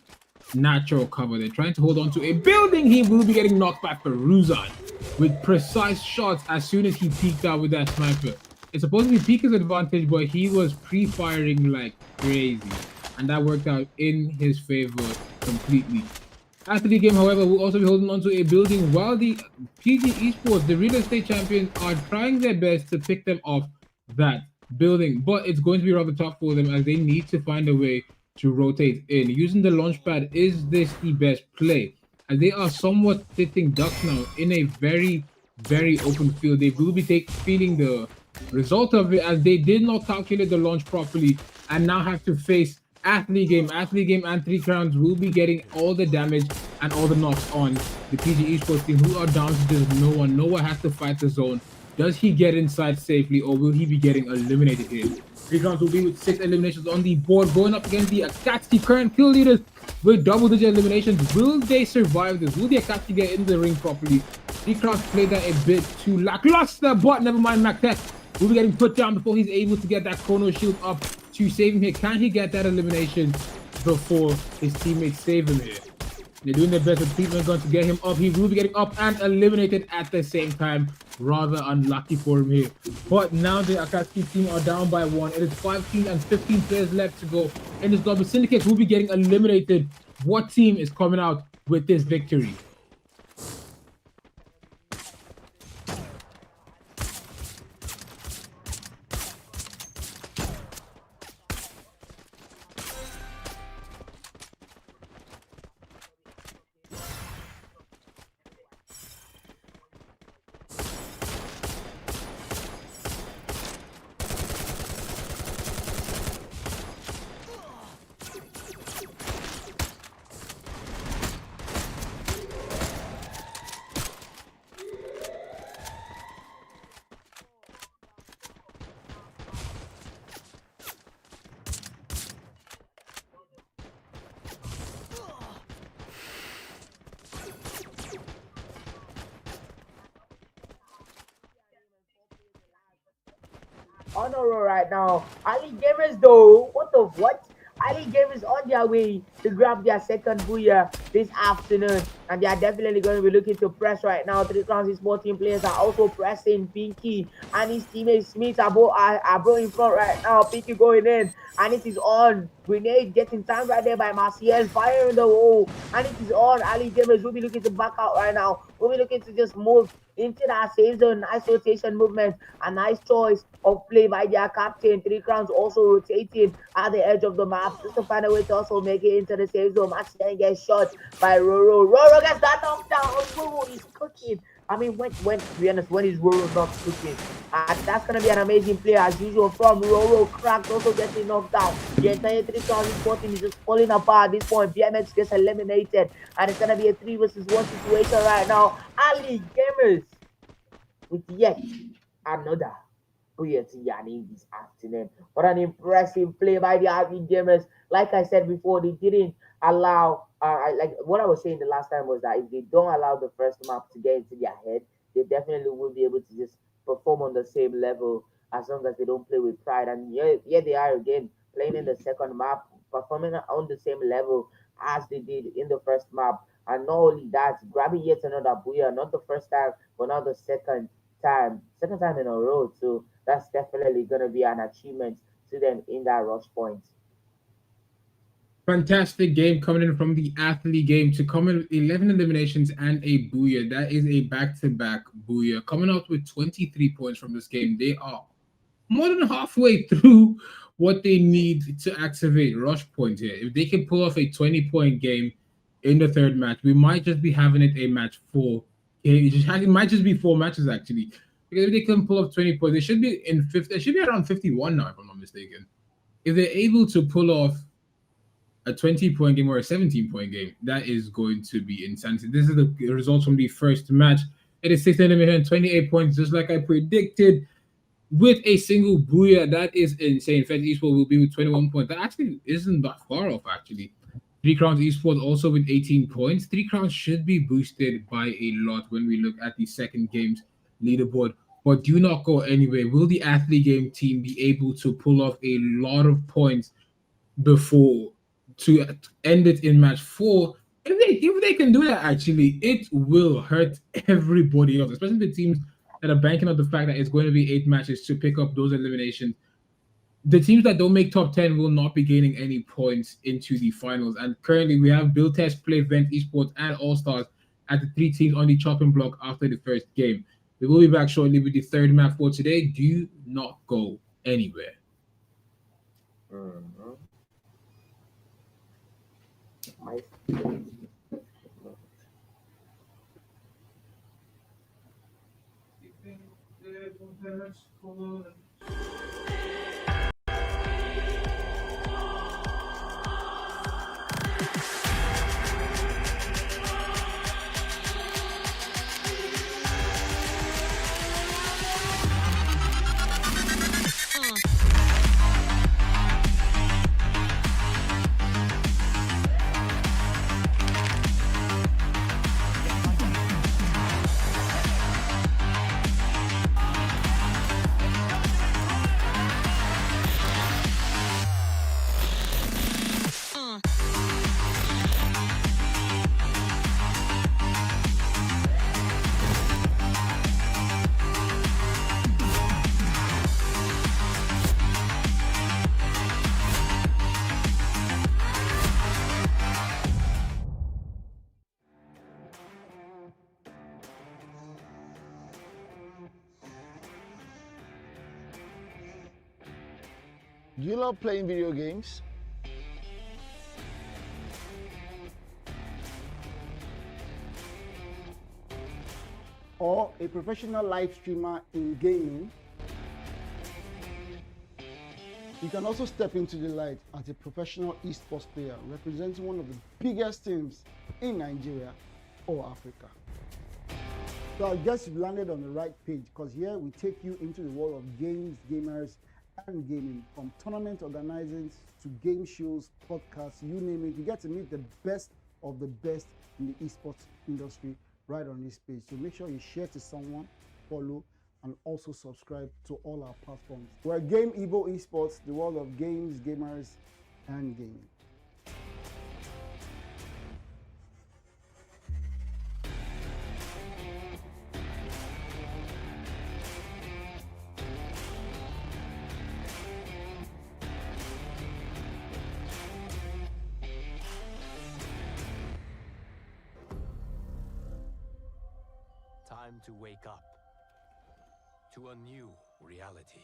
natural cover. They're trying to hold on to a building. He will be getting knocked back for Ruzan with precise shots as soon as he peeked out with that sniper. it's supposed to be Pika's advantage, but he was pre-firing like crazy, and that worked out in his favor completely. After the game, however, will also be holding on to a building while the PG Esports, the real estate champions, are trying their best to pick them off that building. But it's going to be rather tough for them as they need to find a way to rotate in. Using the launch pad, is this the best play? As they are somewhat sitting ducks now in a very, very open field. They will be feeling the result of it as they did not calculate the launch properly and now have to face Athlete Game, and 3 Crowns will be getting all the damage and all the knocks on the PG Esports team, who are down to just no one. Noah has to fight the zone. Does he get inside safely, or will he be getting eliminated here? 3 Crowns will be with 6 eliminations on the board, going up against the Akatsuki, current kill leaders with double-digit eliminations. Will they survive this? Will the Akatsuki get in the ring properly? 3 Crowns played that a bit too lackluster, but never mind. Mactech will be getting put down before he's able to get that chrono shield up to save him here. Can he get that elimination before his teammates save him here? They're doing their best with treatment gun to get him up. He will be getting up and eliminated at the same time. Rather unlucky for him here. But now the Akatsuki team are down by 1. It is 15 and 15 players left to go in this lobby. Syndicates will be getting eliminated. What team is coming out with this victory? On a roll right now. Ali Gamers though, what? Ali Gamers on their way to grab their second booyah this afternoon, and they are definitely going to be looking to press right now. 3 Crowns Esports team players are also pressing. Pinky and his teammate Smith are both in front right now. Pinky going in, and it is on. Grenade getting timed right there by Marciel, firing the hole, and it is on. Ali Gamers will be looking to back out right now. We'll be looking to just move into that safe zone. Nice rotation movement, a nice choice of play by their captain. 3 Crowns also rotating at the edge of the map just to find a way to also make it into the safe zone. Marciel gets shot by Roro. Roro gets that knocked down. Roro is cooking. I mean, when to be honest, when is Roro not cooking? That's gonna be an amazing play as usual from Roro. Cracked also getting knocked down. The entire 3,014 is just falling apart at this point. BMX gets eliminated, and it's gonna be a 3 versus 1 situation right now. Ali Gamers with yet another booyah to Yanni this afternoon. What an impressive play by the Ali Gamers. Like I said before, they didn't allow. Like what I was saying the last time was that if they don't allow the first map to get into their head, they definitely will be able to just perform on the same level as long as they don't play with pride. And yeah, they are again playing in the second map, performing on the same level as they did in the first map. And not only that, grabbing yet another booyah, not the first time, but now the second time in a row. So that's definitely gonna be an achievement to them in that rush point. Fantastic game coming in from the Athlete Game to come in with 11 eliminations and a booyah. That is a back-to-back booyah. Coming out with 23 points from this game. They are more than halfway through what they need to activate rush point here. If they can pull off a 20-point game in the third match, we might just be having it a match 4. It might just be 4 matches actually. Because if they can pull off 20 points, they should be in 50. They should be around 51 now, if I'm not mistaken. If they're able to pull off a 20-point game or a 17-point game, that is going to be insanity. This is the results from the first match. It is 16 eliminations, 28 points, just like I predicted, with a single booyah. That is insane. Fed Esports will be with 21 points. That actually isn't that far off, actually. 3 Crowns Esports also with 18 points. 3 Crowns should be boosted by a lot when we look at the second game's leaderboard. But do not go anywhere. Will the Athlete Game team be able to pull off a lot of points before to end it in match 4? If they can do that, actually, it will hurt everybody else, especially the teams that are banking on the fact that it's going to be 8 matches to pick up those eliminations. The teams that don't make top 10 will not be gaining any points into the finals. And currently, we have Bill Test, Play, Vent, Esports, and All Stars at the 3 teams on the chopping block after the first game. We will be back shortly with the third map for today. Do not go anywhere. Do you love playing video games? Or a professional live streamer in gaming? You can also step into the light as a professional esports player representing one of the biggest teams in Nigeria or Africa. So I guess you've landed on the right page, because here we take you into the world of games, gamers, and gaming. From tournament organizing to game shows, podcasts, you name it. You get to meet the best of the best in the esports industry right on this page. So make sure you share to someone, follow, and also subscribe to all our platforms. We're Game Evo Esports, the world of games, gamers, and gaming. Time to wake up to a new reality.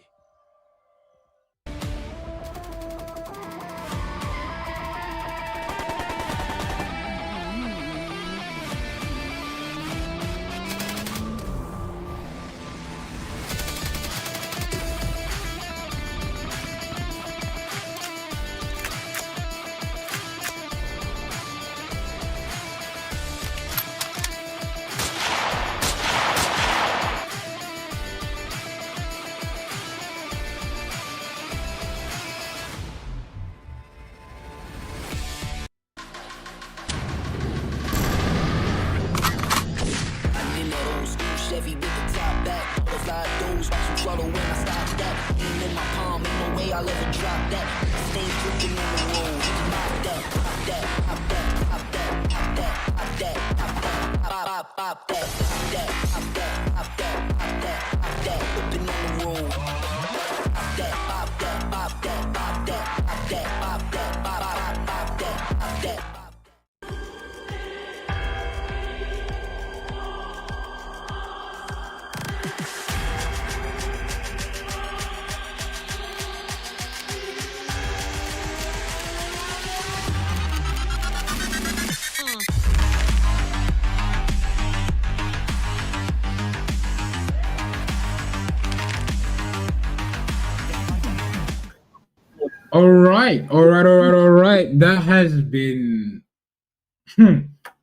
Chevy with the top back, butterfly doors, watch you swallow when I stop that. Aim in my palm, ain't no way I'll ever drop that. Stay dripping on the road, pop that, pop that, pop that, pop that, pop that, pop that, pop that, pop, pop that, pop that, pop that, pop that, pop that, pop that, whipping on the road. Pop that, pop that, pop that, pop that, pop that, pop that, pop, pop, pop that, pop that. All right. That has been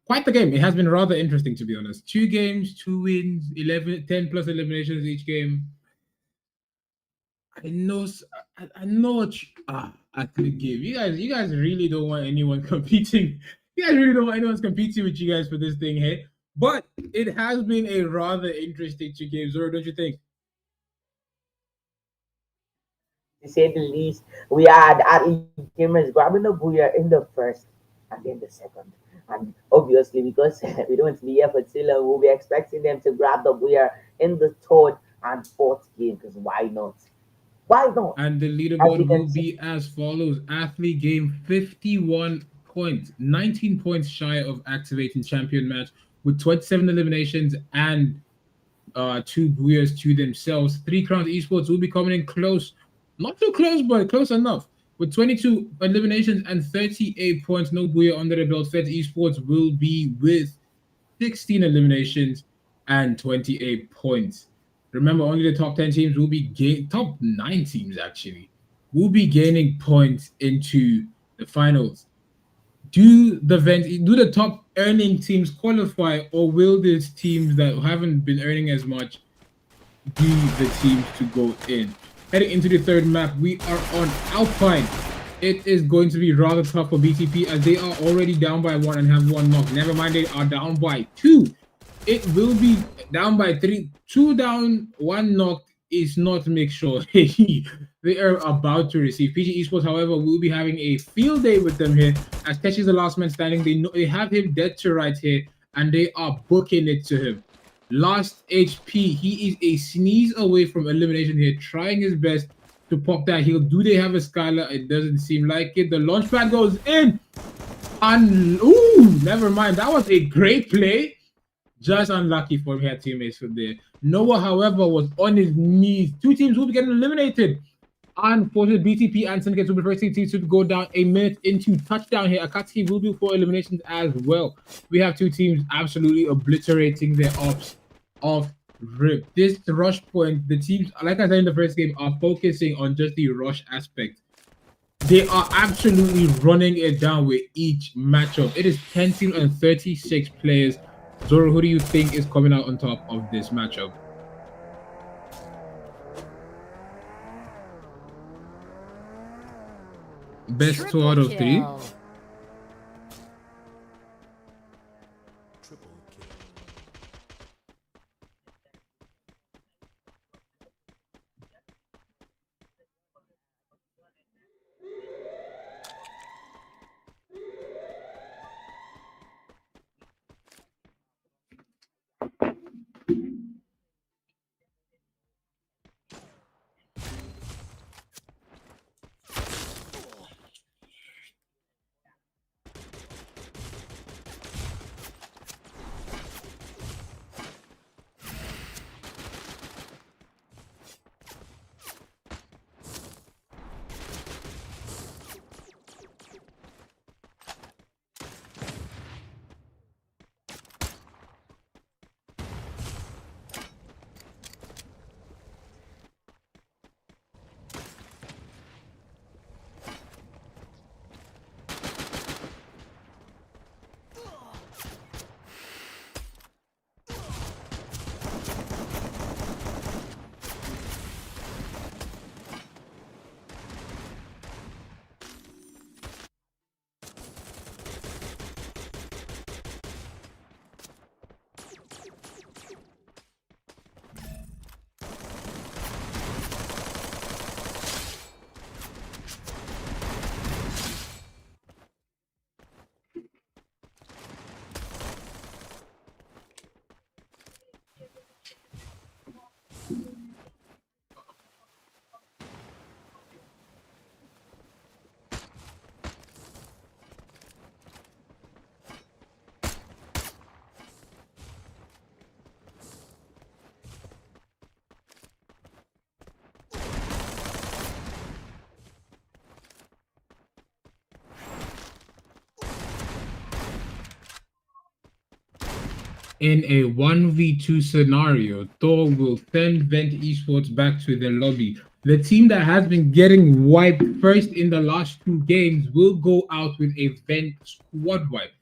quite the game. It has been rather interesting, to be honest. 2 games, 2 wins, 10 plus eliminations each game. I know what I could give. You guys really don't want anyone competing. You guys really don't want anyone competing with you guys for this thing here. But it has been a rather interesting 2 games, or don't you think? To say the least, we had at gamers grabbing the booyah in the first and then the second. And obviously, because we don't be here for too long, we'll be expecting them to grab the winner in the third and fourth game. Because why not? Why not? And the As you leaderboard can will see, be as follows. Athlete game 51 points, 19 points shy of activating champion match with 27 eliminations and 2 Buyers to themselves. Three Crowns Esports will be coming in close, not too close, but close enough. With 22 eliminations and 38 points, no Buya under the belt. Fed Esports will be with 16 eliminations and 28 points. Remember, only the top 10 teams will be top 9 teams actually will be gaining points into the finals. Do the top earning teams qualify, or will these teams that haven't been earning as much be the teams to go in? Heading into the third map, we are on Alpine. It is going to be rather tough for BTP as they are already down by 1 and have 1 knock. Never mind, they are down by 2. It will be down by 3. 2 down, 1 knocked is not to make sure they are about to receive. PG Esports, however, will be having a field day with them here as Tesh is the last man standing. They have him dead to rights here and they are booking it to him. Lost HP. He is a sneeze away from elimination here, trying his best to pop that heal. Do they have a Skylar? It doesn't seem like it. The launch pad goes in. And ooh, never mind. That was a great play. Just unlucky for him. He had teammates from there. Noah, however, was on his knees. 2 teams will be getting eliminated. Unfortunately, BTP and Syndicate will be the first teams to go down a minute into touchdown here. Akatsuki will be for eliminations as well. We have 2 teams absolutely obliterating their ops off rip. This rush point, the teams, like I said in the first game, are focusing on just the rush aspect. They are absolutely running it down with each matchup. It is 10 teams and 36 players. Zoro, who do you think is coming out on top of this matchup? Best 2 out of 3. In a 1v2 scenario, Thor will send Vent Esports back to the lobby. The team that has been getting wiped first in the last 2 games will go out with a Vent squad wipe.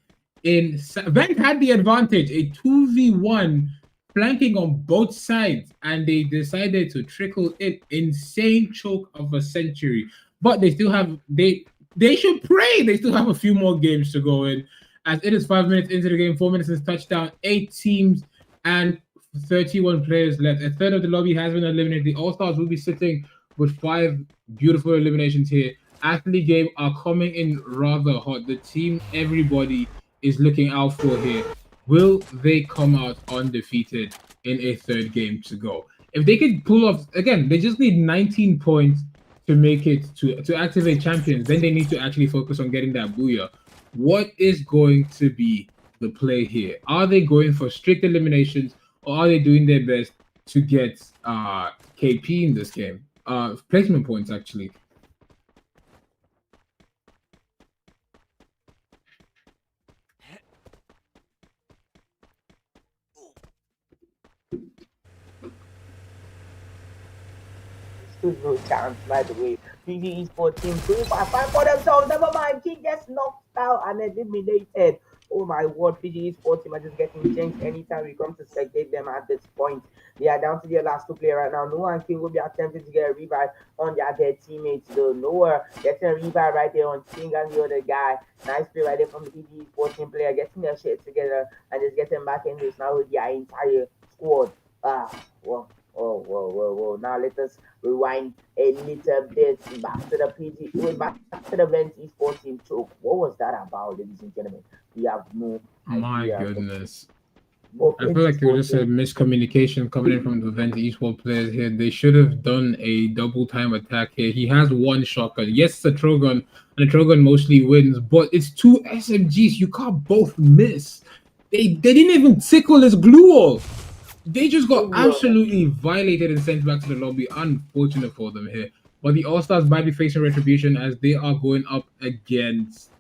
Vent had the advantage, a 2v1 flanking on both sides, and they decided to trickle in. Insane choke of a century. But they still have they should pray. They still have a few more games to go in. As it is 5 minutes into the game, 4 minutes since touchdown, 8 teams and 31 players left. A third of the lobby has been eliminated. The All-Stars will be sitting with 5 beautiful eliminations here Athlete Game are coming in rather hot. The team everybody is looking out for here. Will they come out undefeated in a third game to go? If they could pull off, again, they just need 19 points to make it to activate champions. Then they need to actually focus on getting that booyah. What is going to be the play here? Are they going for strict eliminations, or are they doing their best to get KP in this game? Placement points, actually. Stood no chance, by the way. PG Esports team fight for themselves. Never mind. King gets knocked out and eliminated. Oh my word, PG Esports team are just getting jinxed anytime we come to spectate them at this point. They are down to their last 2 players right now. Noah and King will be attempting to get a revive on their dead teammates. So Noah getting a revive right there on King and the other guy. Nice play right there from the PG Esports team player, getting their shit together and just getting back in this now with their entire squad. Well. Whoa. Now let us rewind a little bit back to the back to the Vent Esports team choke. What was that about, ladies and gentlemen? We have no idea. My goodness. I feel like it was just a miscommunication coming in from the Vent Esports players here. They should have done a double time attack here. He has one shotgun. Yes, it's a Trogon, and the Trogon mostly wins, but it's 2 SMGs. You can't both miss. They didn't even tickle his glue wall. They just got absolutely violated and sent back to the lobby. Unfortunate for them here. But the All-Stars might be facing retribution as they are going up against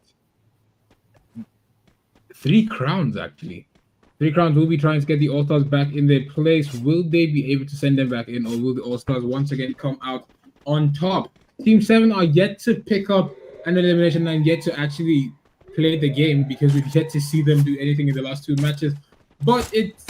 3 crowns, actually. 3 crowns will be trying to get the All-Stars back in their place. Will they be able to send them back in, or will the All-Stars once again come out on top? Team 7 are yet to pick up an elimination and yet to actually play the game because we've yet to see them do anything in the last 2 matches. But it's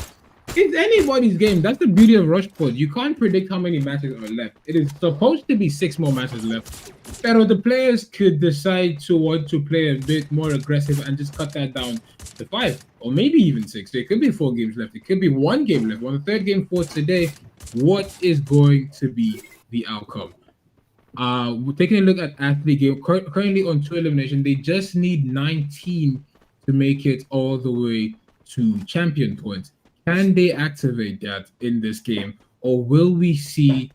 anybody's game. That's the beauty of Rush Pod. You can't predict how many matches are left. It is supposed to be 6 more matches left. But the players could decide to want to play a bit more aggressive and just cut that down to 5 or maybe even 6. There could be 4 games left. It could be 1 game left. On the 3rd game for today, what is going to be the outcome? We're taking a look at Athlete Game. Currently on 2 elimination. They just need 19 to make it all the way to champion points. Can they activate that in this game, or will we see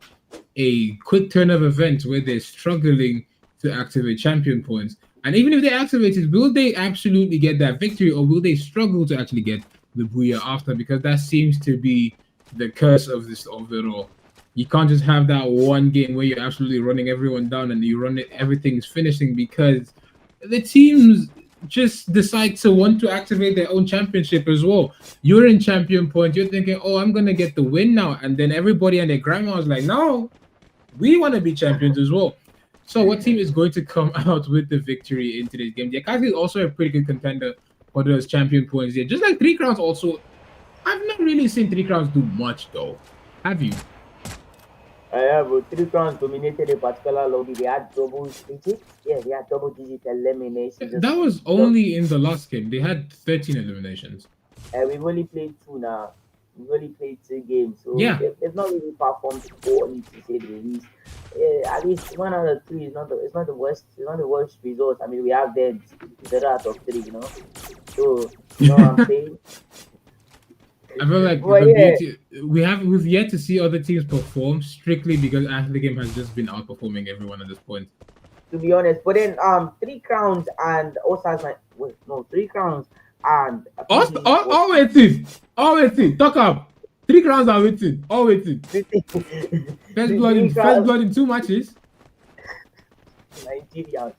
a quick turn of events where they're struggling to activate champion points? And even if they activate it, will they absolutely get that victory, or will they struggle to actually get the booyah after? Because that seems to be the curse of this overall. You can't just have that one game where you're absolutely running everyone down and you run it, everything is finishing, because the teams just decide to want to activate their own championship as well. You're in champion point, you're thinking, oh, I'm gonna get the win now, and then everybody and their grandma is like, no, we want to be champions as well. So what team is going to come out with the victory in today's game? The Akagi is also a pretty good contender for those champion points here. Just like 3 crowns also. I've not really seen 3 crowns do much though. Have you? Yeah, but 3 crowns dominated a particular lobby. They had double digit. Yeah, they had double digit eliminations. That was only in the last game. They had 13 eliminations. We've only played 2 now. We've only played 2 games. So yeah, they've not really performed poorly, to say the least. At least 1 out of 3 is not the worst. It's not the worst result. I mean, we have them 0 out of 3, you know. So you know what I'm saying. I feel like we've yet to see other teams perform strictly because Athlete Game has just been outperforming everyone at this point. To be honest, but then 3 crowns and Osas 3 crowns and all waiting. Talk up. 3 crowns are waiting. All waiting. First blood in 2 matches. Nigerians.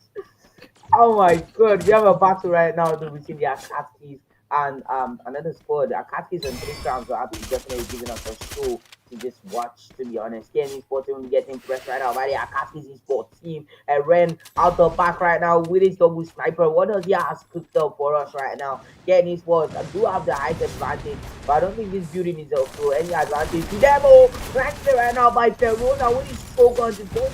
Oh my god, we have a battle right now between the Akatkis and another squad. The Akatkis and 3 crowns are definitely giving us a show to just watch, to be honest. Kenny Sports team getting impressed right now by the Akatkis Sports team and ran out the back right now with his double sniper. What does he has cooked up for us right now? Kenny Sports do have the height advantage, but I don't think this building is of any advantage to them. Oh, right now by Perona with his focus is going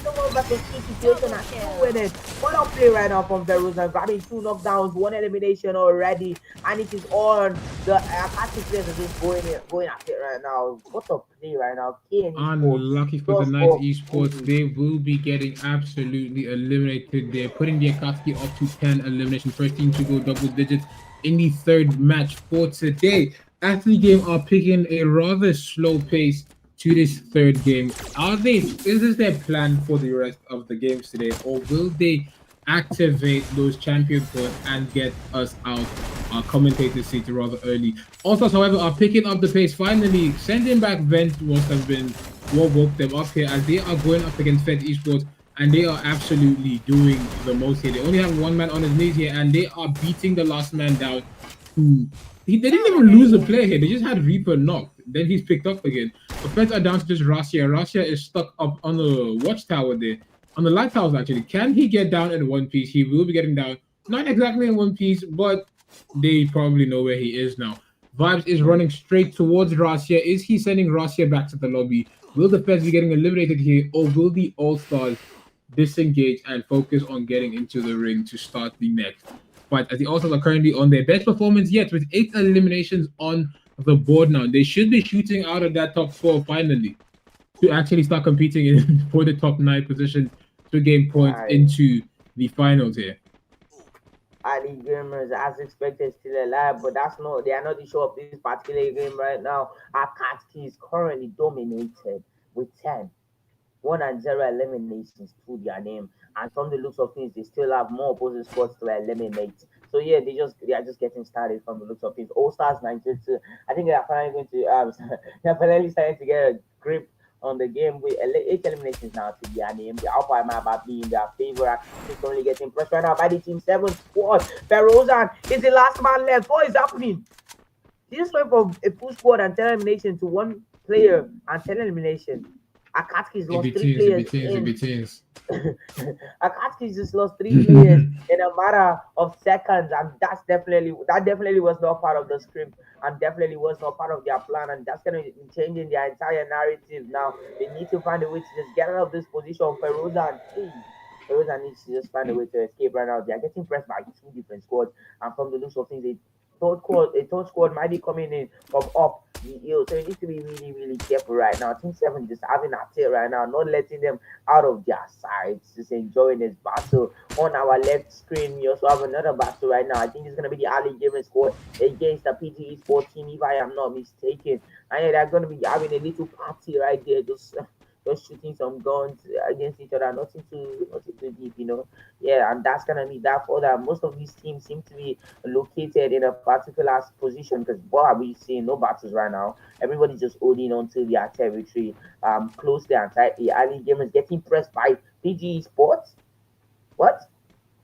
it's a 1 versus 2 situation and still winning. What a play right now from Veruzan, grabbing 2 knockdowns, 1 elimination already, and it is on. The attacking players are just going at it right now. What a play right now. Unlucky for the Knights Esports, they will be getting absolutely eliminated. They're putting the Akatsuki up to 10 elimination. First team to go double digits in the third match for today. Athlete Game are picking a rather slow pace to this third game. Is this their plan for the rest of the games today, or will they activate those champion points and get us out our commentator seat rather early? Also, however, are picking up the pace. Finally, sending back Vent must have been what woke them up here, as they are going up against Fed Esports, and they are absolutely doing the most here. They only have 1 man on his knees here, and they are beating the last man down. They didn't even lose a player here. They just had Reaper knocked. Then he's picked up again. The Feds are down to just Rasia. Rasia is stuck up on the watchtower there. On the lighthouse, actually. Can he get down in one piece? He will be getting down. Not exactly in one piece, but they probably know where he is now. Vibes is running straight towards Rasia. Is he sending Rasia back to the lobby? Will the Feds be getting eliminated here, or will the All-Stars disengage and focus on getting into the ring to start the next fight? As the All-Stars are currently on their best performance yet, with 8 eliminations on the board now. They should be shooting out of that top 4 finally to actually start competing for the top 9 position to gain points into the finals here. Ali Gamers, as expected, still alive, but they are not the show of this particular game right now. Akatsuki is currently dominated with 1-0 eliminations to their name, and from the looks of things, they still have more opposing squads to eliminate. So yeah, they are just getting started from the looks of things. All Stars 92, I think they are finally going to they're finally starting to get a grip on the game with 8 eliminations now to their name. The Alpha Map being their favorite, is only getting pressed right now by the Team 7 squad. Ferozan is the last man left. What is happening? He just went from a full squad and 10 elimination to 1 player and 10 elimination. Akatsuki's lost 3 players. Akatsuki's just lost 3 players in a matter of seconds, and that definitely was not part of the script, and definitely was not part of their plan, and that's gonna be changing their entire narrative now. They need to find a way to just get out of this position. Feroza needs to just find a way to escape right now. They are getting pressed by 2 different squads, and from the looks of things, a third squad might be coming in from up the hill. So you need to be really, really careful right now. Team 7 just having a tail right now, not letting them out of their sides, just enjoying this battle. On our left screen, we also have another battle right now. I think it's going to be the Ali Gaming squad against the PG Esports team, if I am not mistaken. And they're going to be having a little party right there, just shooting some guns against each other, nothing too deep, Yeah, and that's gonna be that for that. Most of these teams seem to be located in a particular position, because what are we seeing? No battles right now. Everybody's just holding on to their territory, closely and tightly. Ali Gamers getting pressed by PG Sports. What?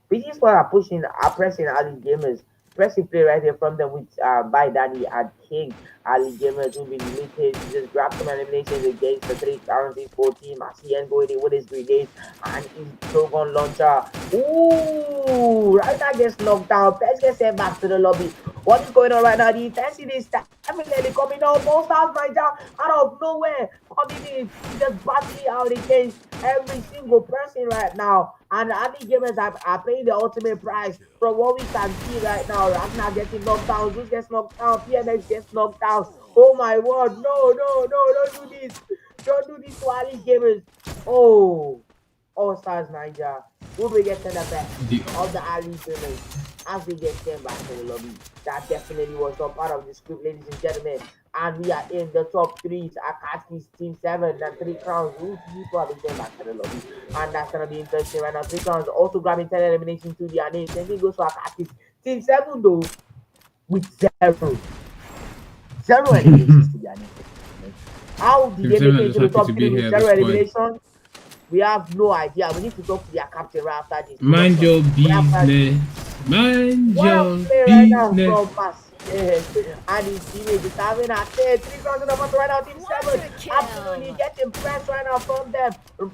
PG Sports are pressing Ali Gamers. Impressive play right here from them with by Danny and King. Ali Gamers will be limited to just grab some eliminations against the 3 currency 4 team. Asian going in with his grenade and his Shogun launcher. Ooh, right now gets knocked down. Let's get sent back to the lobby. What is going on right now? The intensity is definitely coming out. All Stars Niger out of nowhere coming in, just battling out against every single person right now. And Ali Gamers are paying the ultimate price from what we can see right now. Ragnar getting knocked down, Zeus gets knocked down, PNX gets knocked down. Oh my word, no, don't do this. Don't do this to Ali Gamers. Oh, All Stars Niger. Will we get to the best of the Ali Gamers as we get sent back to the lobby? That definitely was not part of the script, ladies and gentlemen. And we are in the top 3. Akatsuki's Team 7 and 3 crowns. People have been sent back to the lobby. And that's going to be interesting right now. 3 crowns also grabbing 10 eliminations to their name. Then it goes for Akatsuki's Team 7 though, with 0 eliminations to their name. How did they make it to the top 3 with 0 eliminations? We have no idea. We need to talk to their captain right after this. Mind your business. Mind your business. And his teammate is having a 3 crowns in the front right now. Team 7 absolutely getting pressed right now from them.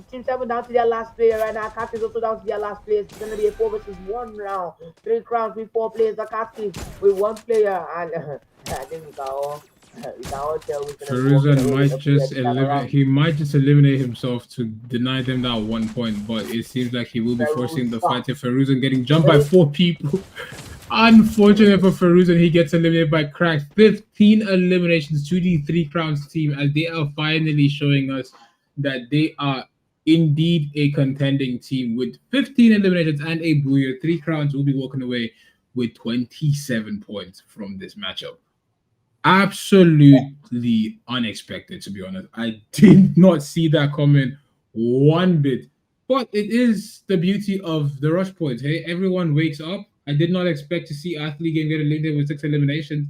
Team 7 down to their last player right now. Akatsuki is also down to their last player. It's going to be a 4 versus 1 round. 3 crowns with 4 players. Akatsuki with 1 player. And I think we can all We can all tell which one is Ferguson walking away with might the just this time eliminate. around. He might just eliminate himself to deny them that 1 point. But it seems like he will be forcing the fight to Ferguson, getting jumped by 4 people. Unfortunate for Ferguson, he gets eliminated by Cracks. 15 eliminations to the 3 Crowns team, as they are finally showing us that they are indeed a contending team with 15 eliminations and a booyah. 3 Crowns will be walking away with 27 points from this matchup. Absolutely unexpected, to be honest. I did not see that coming one bit. But it is the beauty of the rush points. Hey, everyone wakes up. I did not expect to see Athlete Game get eliminated with 6 eliminations,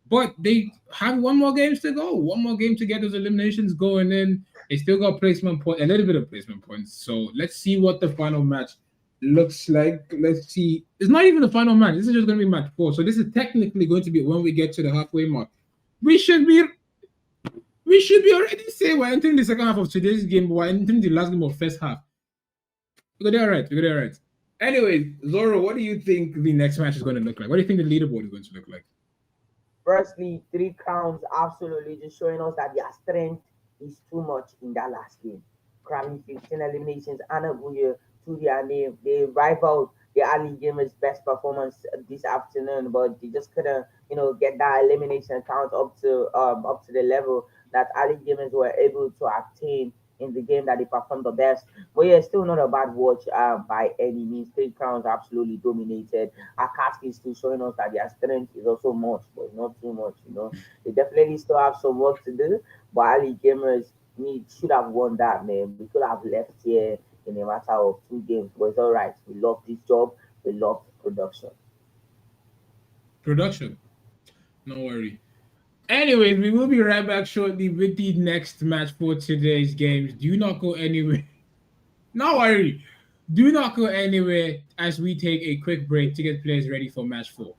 but they have 1 more games to go. 1 more game to get those eliminations going in. They still got placement point, a little bit of placement points. So let's see what the final match looks like. Let's see. It's not even the final match. This is just going to be match 4. So this is technically going to be when we get to the halfway mark. We should be already saying we're entering the second half of today's game, but we're entering the last game of first half. We're gonna do all right. Anyway, Zoro, what do you think the next match is going to look like? What do you think the leaderboard is going to look like? Firstly, 3 Crowns absolutely just showing us that their strength is too much in that last game. Cramming 15 eliminations and a booyah to their name. They rivaled the early gamers' best performance this afternoon, but they just couldn't, get that elimination count up to the level that early gamers were able to attain in the game that they performed the best. But yeah, still not a bad watch by any means. 3 Crowns absolutely dominated. Akatsuki is still showing us that their strength is also much, but not too much. They definitely still have some work to do. But early gamers should have won that, man. We could have left here in a matter of 2 games, but it's all right. We love this job. We love production. No worry. Anyways, we will be right back shortly with the next match for today's games. Do not go anywhere. No worry. Do not go anywhere as we take a quick break to get players ready for match 4.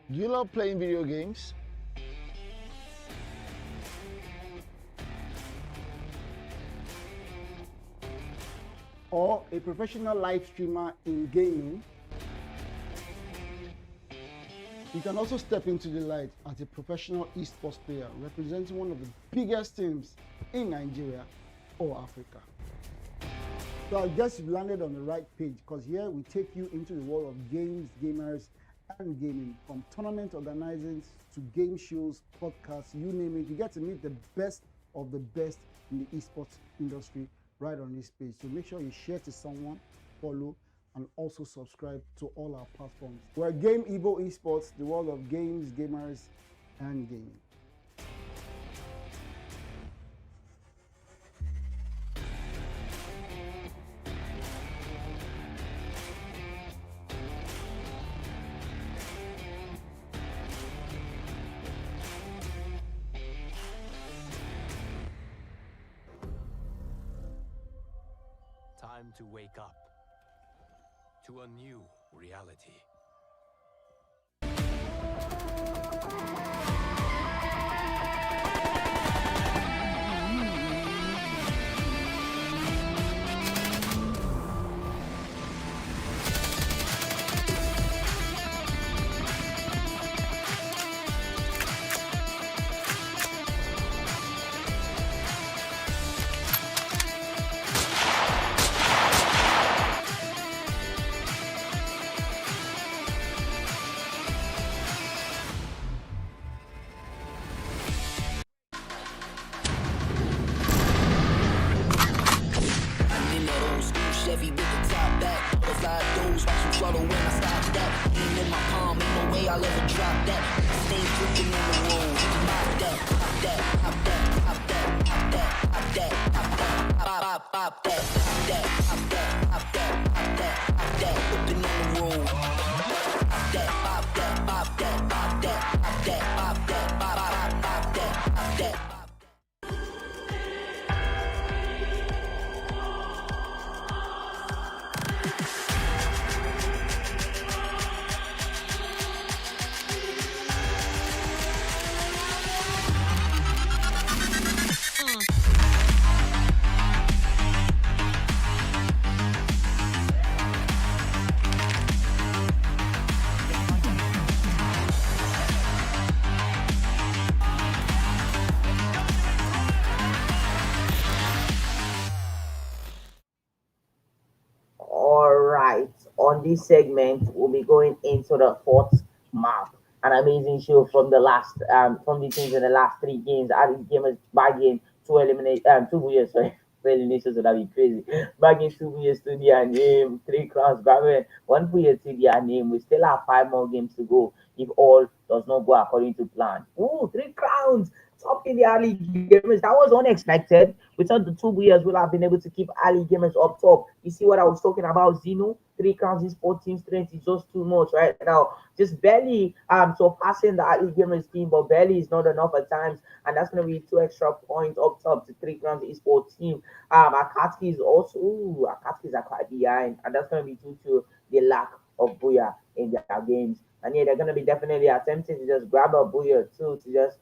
Do you love playing video games? Or a professional live streamer in gaming? You can also step into the light as a professional esports player representing one of the biggest teams in Nigeria or Africa. So I guess you've landed on the right page, because here we take you into the world of games, gamers, and gaming. From tournament organizing to game shows, podcasts, you name it. You get to meet the best of the best in the esports industry right on this page. So make sure you share to someone, follow, and also subscribe to all our platforms. We're Game Evo Esports, the world of games, gamers, and gaming. Time to wake up to a new reality. Slide those, watch them swallow when I stop that. Aim in my palm, ain't no way I'll ever drop that. Stains dripping on the road. Pop that, pop that, pop that, pop that, pop that, pop that, pop that, pop that, pop that, pop that, pop that, pop that, pop that, whipping on the road. Pop that, pop that, pop that, pop that, pop that, pop that, pop that, pop that. All right. On this segment, we'll be going into the fourth map. An amazing show from the from the teams in the last three games. Ali gamers bagging two eliminate 2 years, sorry. Eliminations would be crazy. Bagging 2 years to their name, 3 crowns grabbing 1 year to their name. We still have 5 more games to go if all does not go according to plan. Ooh, 3 crowns top in the Ali gamers. That was unexpected. We thought the 2 years will have been able to keep Ali gamers up top. You see what I was talking about, Zeno? 3 crowns in 14 strength is just too much right now. Just barely surpassing the Ali gamers team, but barely is not enough at times. And that's gonna be 2 extra points up top to 3 crowns esports team. Akatsuki is also Akatsuki's are quite behind, and that's gonna be due to the lack of Booyah in their games. And yeah, they're gonna be definitely attempting to just grab a Booyah too to just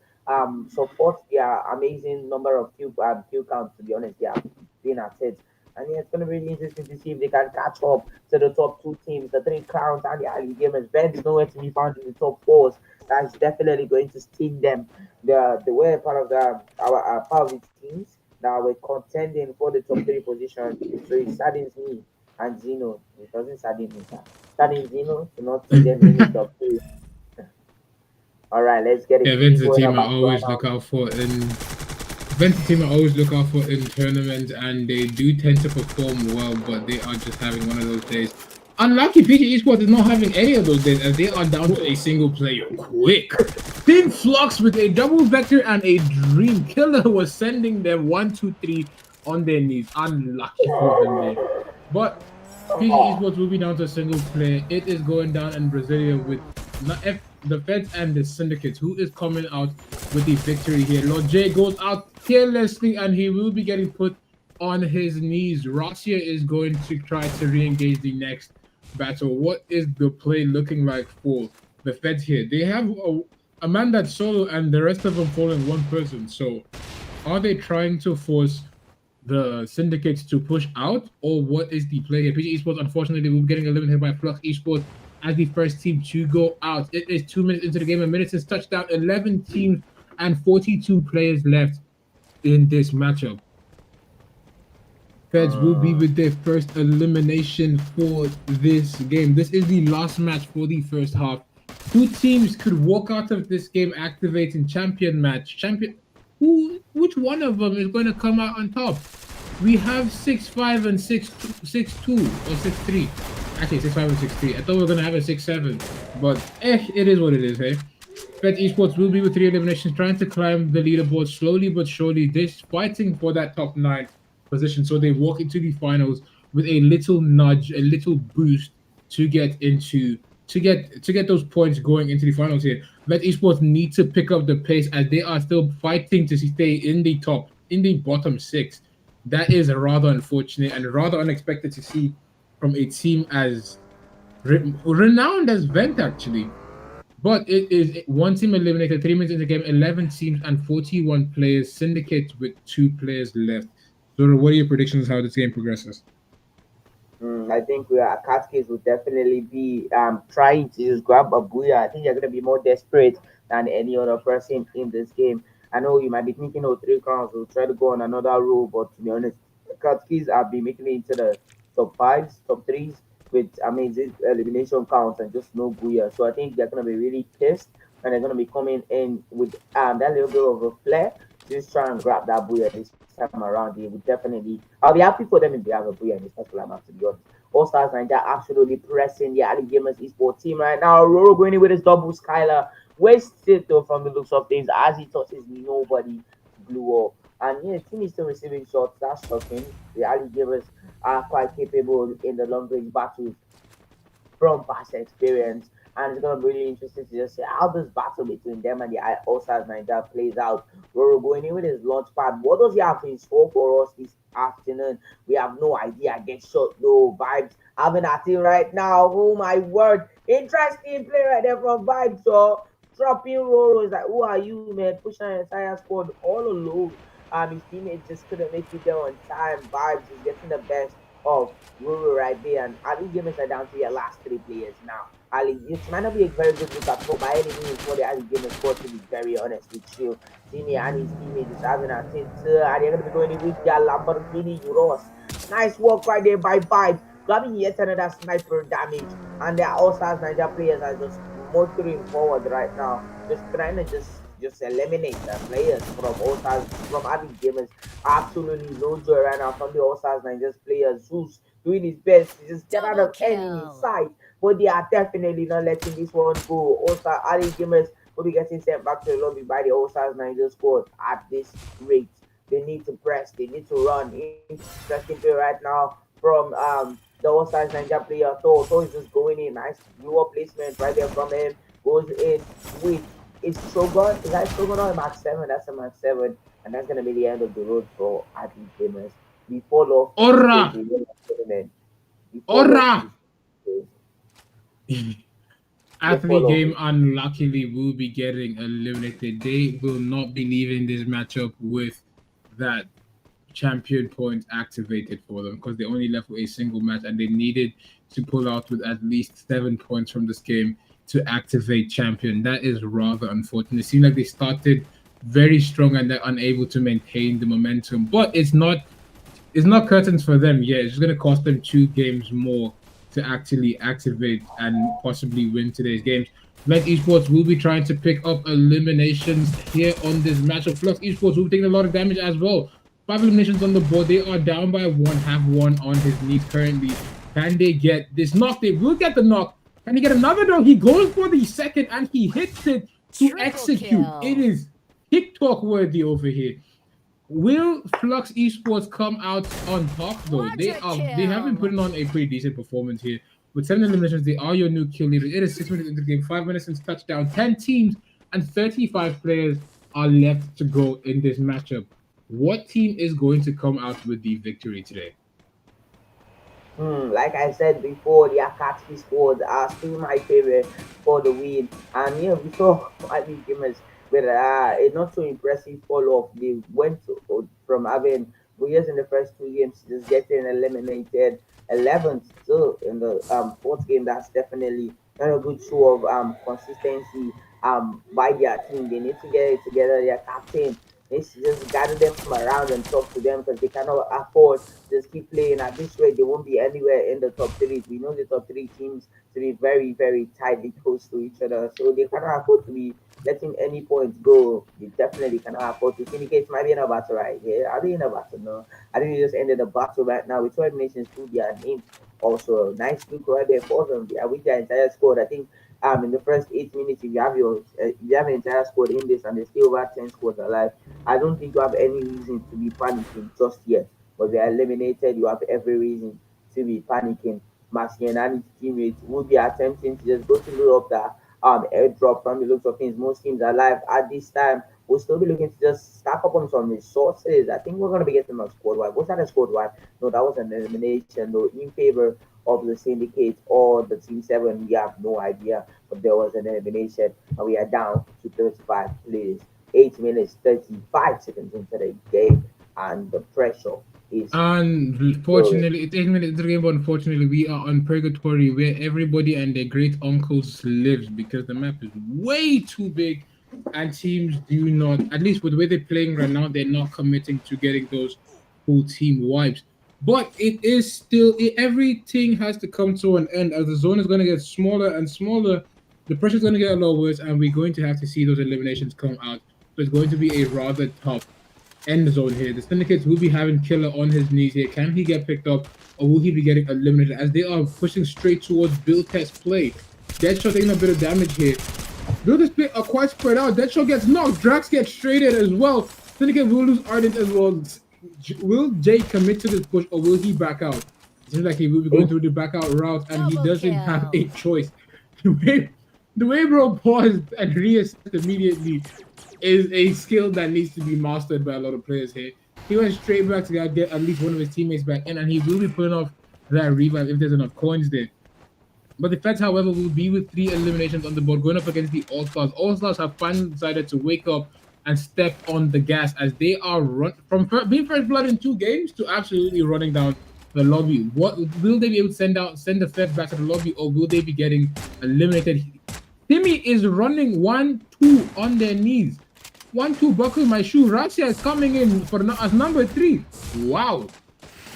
support their amazing number of kill counts. To be honest, they are being at it. And yeah, it's gonna be really interesting to see if they can catch up to the top 2 teams, the 3 crowns and the Ali gamers. Ben is nowhere to be found in the top 4s. That's definitely going to sting them. The way part of our part of the teams that were contending for the top 3 position. So it saddens me and Zeno. It doesn't sadden me, sir. Saddens Zeno to not see them in the top 3. All right, let's get it. Events the team I always look out for in tournaments, and they do tend to perform well, but they are just having one of those days. Unlucky, PG Esports is not having any of those days as they are down to a single player. Quick! Team Flux with a double vector and a dream killer was sending them 1, 2, 3 on their knees. Unlucky for them there. But PG Esports will be down to a single player. It is going down in Brasilia with the Feds and the Syndicates. Who is coming out with the victory here? Lord J goes out carelessly and he will be getting put on his knees. Rossier is going to try to re-engage the next battle. What is the play looking like for the Feds here? They have a man that's solo and the rest of them following one person. So are they trying to force the Syndicates to push out, or what is the play here? PG Esports, unfortunately, will be getting eliminated by Flux Esports as the first team to go out. It is 2 minutes into the game, a minute since touchdown, 11 teams and 42 players left in this matchup. Feds will be with their first elimination for this game. This is the last match for the first half. 2 teams could walk out of this game activating champion match. Which one of them is going to come out on top? We have 6-5 and 6-2 or 6-3. Actually, 6-5 and 6-3. I thought we were going to have a 6-7, but it is what it is, hey? Fed Esports will be with 3 eliminations, trying to climb the leaderboard slowly but surely. They're fighting for that top 9 position, so they walk into the finals with a little nudge, a little boost to get those points going into the finals here. Fed Esports need to pick up the pace as they are still fighting to stay in the bottom 6. That is rather unfortunate and rather unexpected to see from a team as renowned as Vent, actually. But it is 1 team eliminated, 3 minutes into the game, 11 teams and 41 players. Syndicate with 2 players left. So what are your predictions how this game progresses? I think Akatsuki will definitely be trying to just grab a Booyah. I think they're going to be more desperate than any other person in this game. I know you might be thinking, 3 crowns will try to go on another row, but to be honest, Akatsuki's have been making it into the top 5s, top 3s with amazing elimination counts and just no Booyah. So I think they're going to be really pissed and they're going to be coming in with that little bit of a flair to just try and grab that Booyah this time around. They would definitely, I'll be happy for them if they have a Booyah in this particular map, to be honest. All Stars Nigeria absolutely pressing the Ali Gamers esports team right now. Roro going in with his double Skylar. Wasted though from the looks of things as he touches nobody blew up. And yeah, the team is still receiving shots. That's shocking. The Ali Gamers are quite capable in the long range battles from past experience. And it's gonna be really interesting to just see how this battle between them and the All Stars Nigeria plays out. Roro going in with his launch pad. What does he have in store for us this afternoon? We have no idea. Get shot though. Vibes having at it right now. Oh my word. Interesting play right there from Vibes. So dropping Roro is like, who are you, man? Pushing an entire squad all alone. His teammates just couldn't make it there on time. Vibes is getting the best of Ruru right there, and Ali Gamers are down to your last 3 players now. Ali, it might not be a very good look at for by any means for the Ali Gamers squad, to be very honest with you. Tini and his teammates is having a tint, and they're going to be going with their Lamborghini Euros. Nice work right there by Vibe, grabbing yet another sniper damage, and their All Stars Nigeria players are just motoring forward right now, just trying to just eliminate the players from All Stars, from Ali Gamers. Absolutely no joy right now from the All Stars Nigeria's players. Who's doing his best to just get out of enemy sight, but they are definitely not letting this one go. All Star Ali Gamers will be getting sent back to the lobby by the All Stars Nigeria squad at this rate. They need to press, they need to run. Interesting play right now from the All Stars Nigeria player. Thor is just going in. Nice blue up placement right there from him. Goes in with is Shogun. Is that Shogun on Max 7? That's a Max 7. And that's going to be the end of the road for Athlete Gamers. We follow. Ora! Ora! Athlete Game unluckily will be getting eliminated. They will not be leaving this matchup with that champion point activated for them because they only left with a single match and they needed to pull out with at least 7 points from this game to activate champion. That is rather unfortunate. It seems like they started very strong and they're unable to maintain the momentum, but it's not curtains for them yet. It's just going to cost them 2 games more to actually activate and possibly win today's games. Flux Esports will be trying to pick up eliminations here on this matchup. Flux Esports will be taking a lot of damage as well. 5 eliminations on the board. They are down by 1, have 1 on his knees currently. Can they get this knock? They will get the knock. Can he get another knock? He goes for the second and he hits it to execute. Kill. It is TikTok worthy over here. Will Flux Esports come out on top though? They have been putting on a pretty decent performance here. With 7 eliminations, they are your new kill leaders. It is 6 minutes into the game, 5 minutes since touchdown. 10 teams and 35 players are left to go in this matchup. What team is going to come out with the victory today? Like I said before, the Akatsuki squad are still my favorite for the win. And yeah, we saw Ali Gamers with a not so impressive fall-off. They went from having Warriors in the first 2 games to just getting eliminated 11th still in the 4th game. That's definitely not a good show of consistency by their team. They need to get it together. Their captain needs to just gather them from around and talk to them because they cannot afford to just keep playing at this rate. They won't be anywhere in the top 3. We know the top 3 teams to be very, very tightly close to each other, so they cannot afford to be letting any points go. They definitely cannot afford to. Syndicates might be in a battle right here. Are they in a battle? No. I think they just ended the battle right now with 2 eliminations to their name. Also, nice look right there for them. They are with their entire squad. I think in the first 8 minutes, if you have an entire squad in this and there's still over 10 squads alive, I don't think you have any reason to be panicking just yet. But they are eliminated. You have every reason to be panicking. Marcian and his teammates would be attempting to just go to load up that airdrop from the looks of things. Most teams alive at this time will still be looking to just stack up on some resources. I think we're going to be getting a squad wipe. Was that a squad wipe? No, that was an elimination though in favor of the Syndicate or the Team 7. We have no idea, but there was an elimination and we are down to 35 players. 8 minutes 35 seconds into the game and the pressure is unfortunately it's 8 minutes into the game, but unfortunately we are on purgatory where everybody and their great uncles lives because the map is way too big and teams do not, at least with the way they're playing right now, they're not committing to getting those full team wipes. But it is still, everything has to come to an end as the zone is going to get smaller and smaller. The pressure is going to get a lot worse and we're going to have to see those eliminations come out. So it's going to be a rather tough end zone here. The Syndicates will be having Killer on his knees here. Can he get picked up? or will he be getting eliminated as they are pushing straight towards Build Test play? Deadshot taking a bit of damage here. Build Test play are quite spread out. Deadshot gets knocked. Drax gets traded as well. Syndicate will lose Ardent as well. Will Jay commit to this push or will he back out? It seems like he will be going through the back out route and he doesn't have a choice. The way bro paused and reassessed immediately is a skill that needs to be mastered by a lot of players here. He went straight back to get at least one of his teammates back in, and he will be putting off that revive if there's enough coins there. But the Feds, however, will be with 3 eliminations on the board, going up against the All-Stars. All-Stars have finally decided to wake up and step on the gas as they are from being first blood in 2 games to absolutely running down the lobby. What will they be able to send the Feds back to the lobby, or will they be getting eliminated? Timmy is running 1-2 on their knees. 1-2, buckle my shoe. Russia is coming in for as number 3. Wow.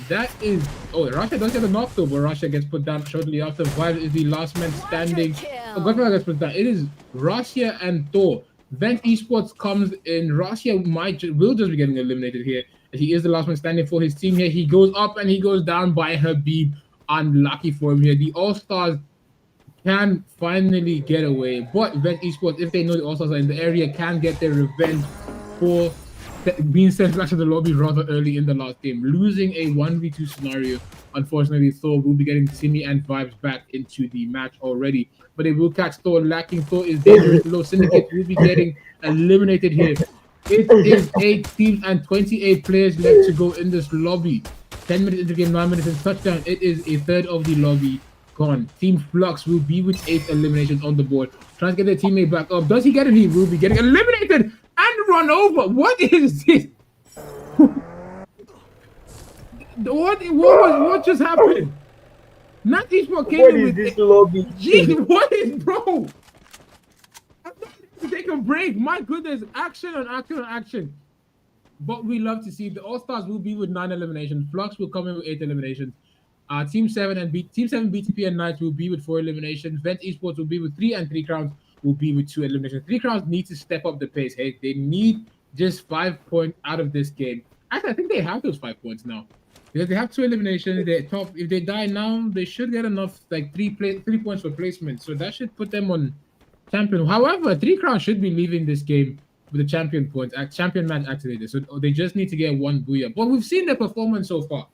That is... Oh, Russia does get a knock though, but Russia gets put down shortly after. Vibe is the last man standing. Oh, Godfather gets put down. It is Russia and Thor. Vent Esports comes in. Russia will just be getting eliminated here. He is the last man standing for his team here. He goes up and he goes down by Habib. Unlucky for him here. The All-Stars can finally get away, but Vent Esports, if they know the All-Stars are in the area, can get their revenge for being sent back to the lobby rather early in the last game, losing a 1v2 scenario. Unfortunately, Thor will be getting Timmy and Vibes back into the match already, but they will catch Thor lacking. Thor is dangerous low. Syndicate will be getting eliminated here. It is 8 teams and 28 players left to go in this lobby. 10 minutes into the game, 9 minutes into touchdown. It is a third of the lobby gone. Team Flux will be with 8 eliminations on the board. Trying to get their teammate back up. Does he get it? He will be getting eliminated and run over. What is this? What just happened? Not Esports came in with this lobby? Jeez, what is bro? I'm not take a break. My goodness, action on action on action. But we love to see the All-Stars will be with 9 eliminations. Flux will come in with 8 eliminations. Team 7 BTP and Knights will be with 4 eliminations. Vent Esports will be with 3, and 3 Crowns will be with 2 eliminations. 3 Crowns need to step up the pace. Hey, they need just 5 points out of this game. Actually, I think they have those 5 points now because they have 2 eliminations. They're top. If they die now, they should get enough, like 3 points for placement. So that should put them on champion. However, 3 Crowns should be leaving this game with the champion points, champion match activated. So they just need to get 1 booyah. But we've seen their performance so far.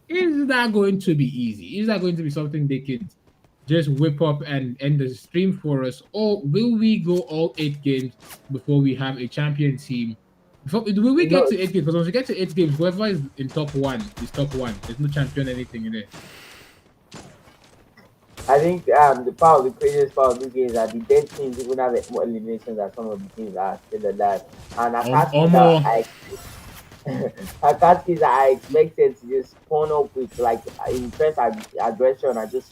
Is that going to be easy? Is that going to be something they could just whip up and end the stream for us? Or will we go all 8 games before we have a champion team? Will we get to 8 games? Because once we get to 8 games, whoever is in top 1 is top 1. There's no champion anything in there. I think the craziest part of this game is that the dead teams even have more eliminations than some of the teams that are still alive. And I expected to just spawn up with like intense aggression and just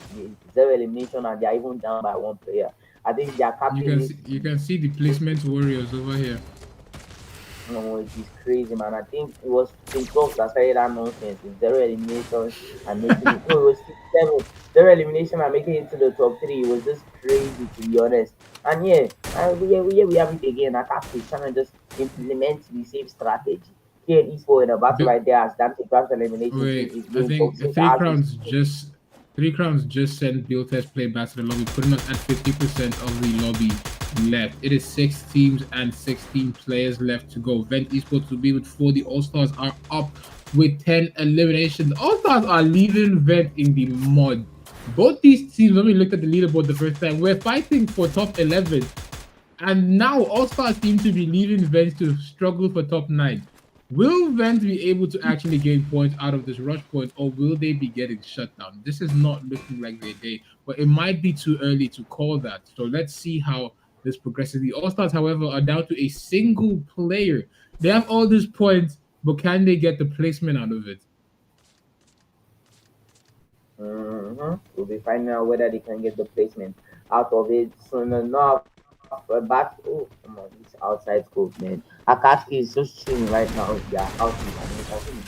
0 elimination, and they're even down by 1 player. I think their captain you can see the placement warriors over here. No, it is crazy, man. I think it was Tinkoff that started that nonsense with 0 eliminations and making it. No, it was 7 0 elimination and making it to the top 3. It was just crazy, to be honest. And we have it again. Attack is trying to just implement the same strategy. Here is for in a battle right there as Dante grabs elimination. Wait, I think 3 Crowns just sent Build Test play back to the lobby, putting us at 50% of the lobby left. It is 6 teams and 16 players left to go. Vent Esports will be with 4. The All-Stars are up with 10 eliminations. All-Stars are leaving Vent in the mud. Both these teams, when we looked at the leaderboard the first time, we're fighting for top 11. And now All-Stars seem to be leaving Vent to struggle for top 9. Will Vent be able to actually gain points out of this rush point, or will they be getting shut down? This is not looking like their day, but it might be too early to call that. So let's see how this progresses. The All-Stars, however, are down to a single player. They have all these points, but can they get the placement out of it? We'll be finding out whether they can get the placement out of it soon enough. Back, oh, come on, this outside scope, man. Akatsuki is so streaming right now. They are out in the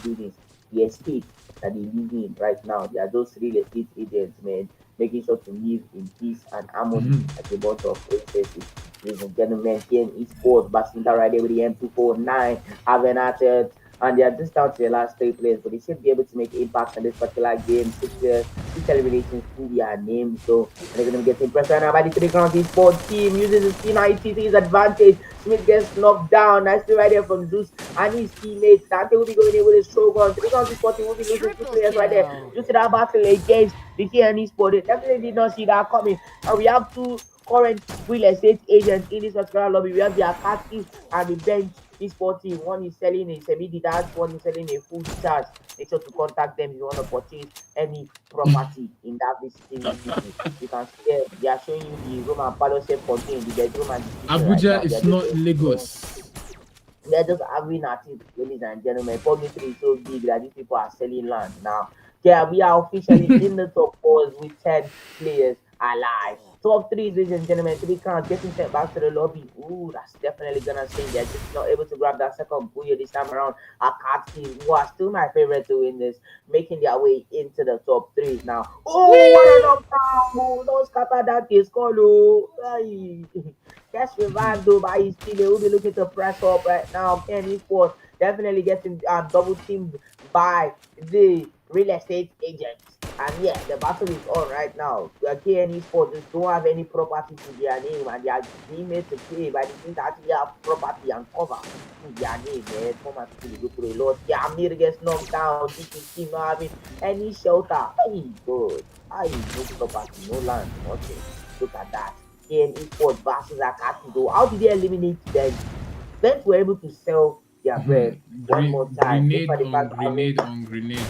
buildings. The estate that they live in right now. They are those real estate agents, man, making sure to live in peace and harmony at the bottom of princesses. Ladies and gentlemen, here in Esports, Basinda right there with the M249, having at it. and they are just down to the last 3 players, but they should be able to make impact in this particular game. 6 players, 6 eliminations through their name, so they're going to get impressed right now by the 3 Crowns Esports team. Uses his P90 to his advantage. Smith gets knocked down. Nice play right there from Zeus and his teammates. Dante will be going in with a Shogun. 3 Crowns Esports team will be losing 2 players right there due to that battle against the KN Esports. They definitely did not see that coming, and we have 2 current real estate agents in this particular lobby. We have the Akatsuki and the bench esports team. One is selling a semi-detached, one is selling a full detached. Make sure to contact them if you want to purchase any property in that vicinity. You can see there, they are showing you the room and parlor self-contained, the bedroom and the kitchen right now. Abuja is not Lagos. They're just having at it, ladies and gentlemen. Publicly so big that these people are selling land now. Yeah, we are officially in the top 4 with 10 players alive. Top 3, ladies and gentlemen, 3 Crowns getting sent back to the lobby. Ooh, that's definitely gonna sting. They're just not able to grab that second booyah this time around. Akatsuki, who are still my favorite to win this, making their way into the top 3 now. Oh, what a knockdown! Don't scatter that case, Kolo. Gets revived though by his team. They will be looking to press up right now. Kenny Sports definitely getting double teamed by the real estate agents. And yeah, the battle is on right now. KNE Sports just don't have any property to their name, and they are being made to pay by the things that actually have property and cover to their name. Man, come and see the good Lord. Yeah, Amir gets knocked down. This is team not having any shelter. Hey, good. No property, no land, nothing. Look at that. KNE Sports versus Akatsuki. So how did they eliminate them? Then were able to sell their bread one more time. Grenade on grenade.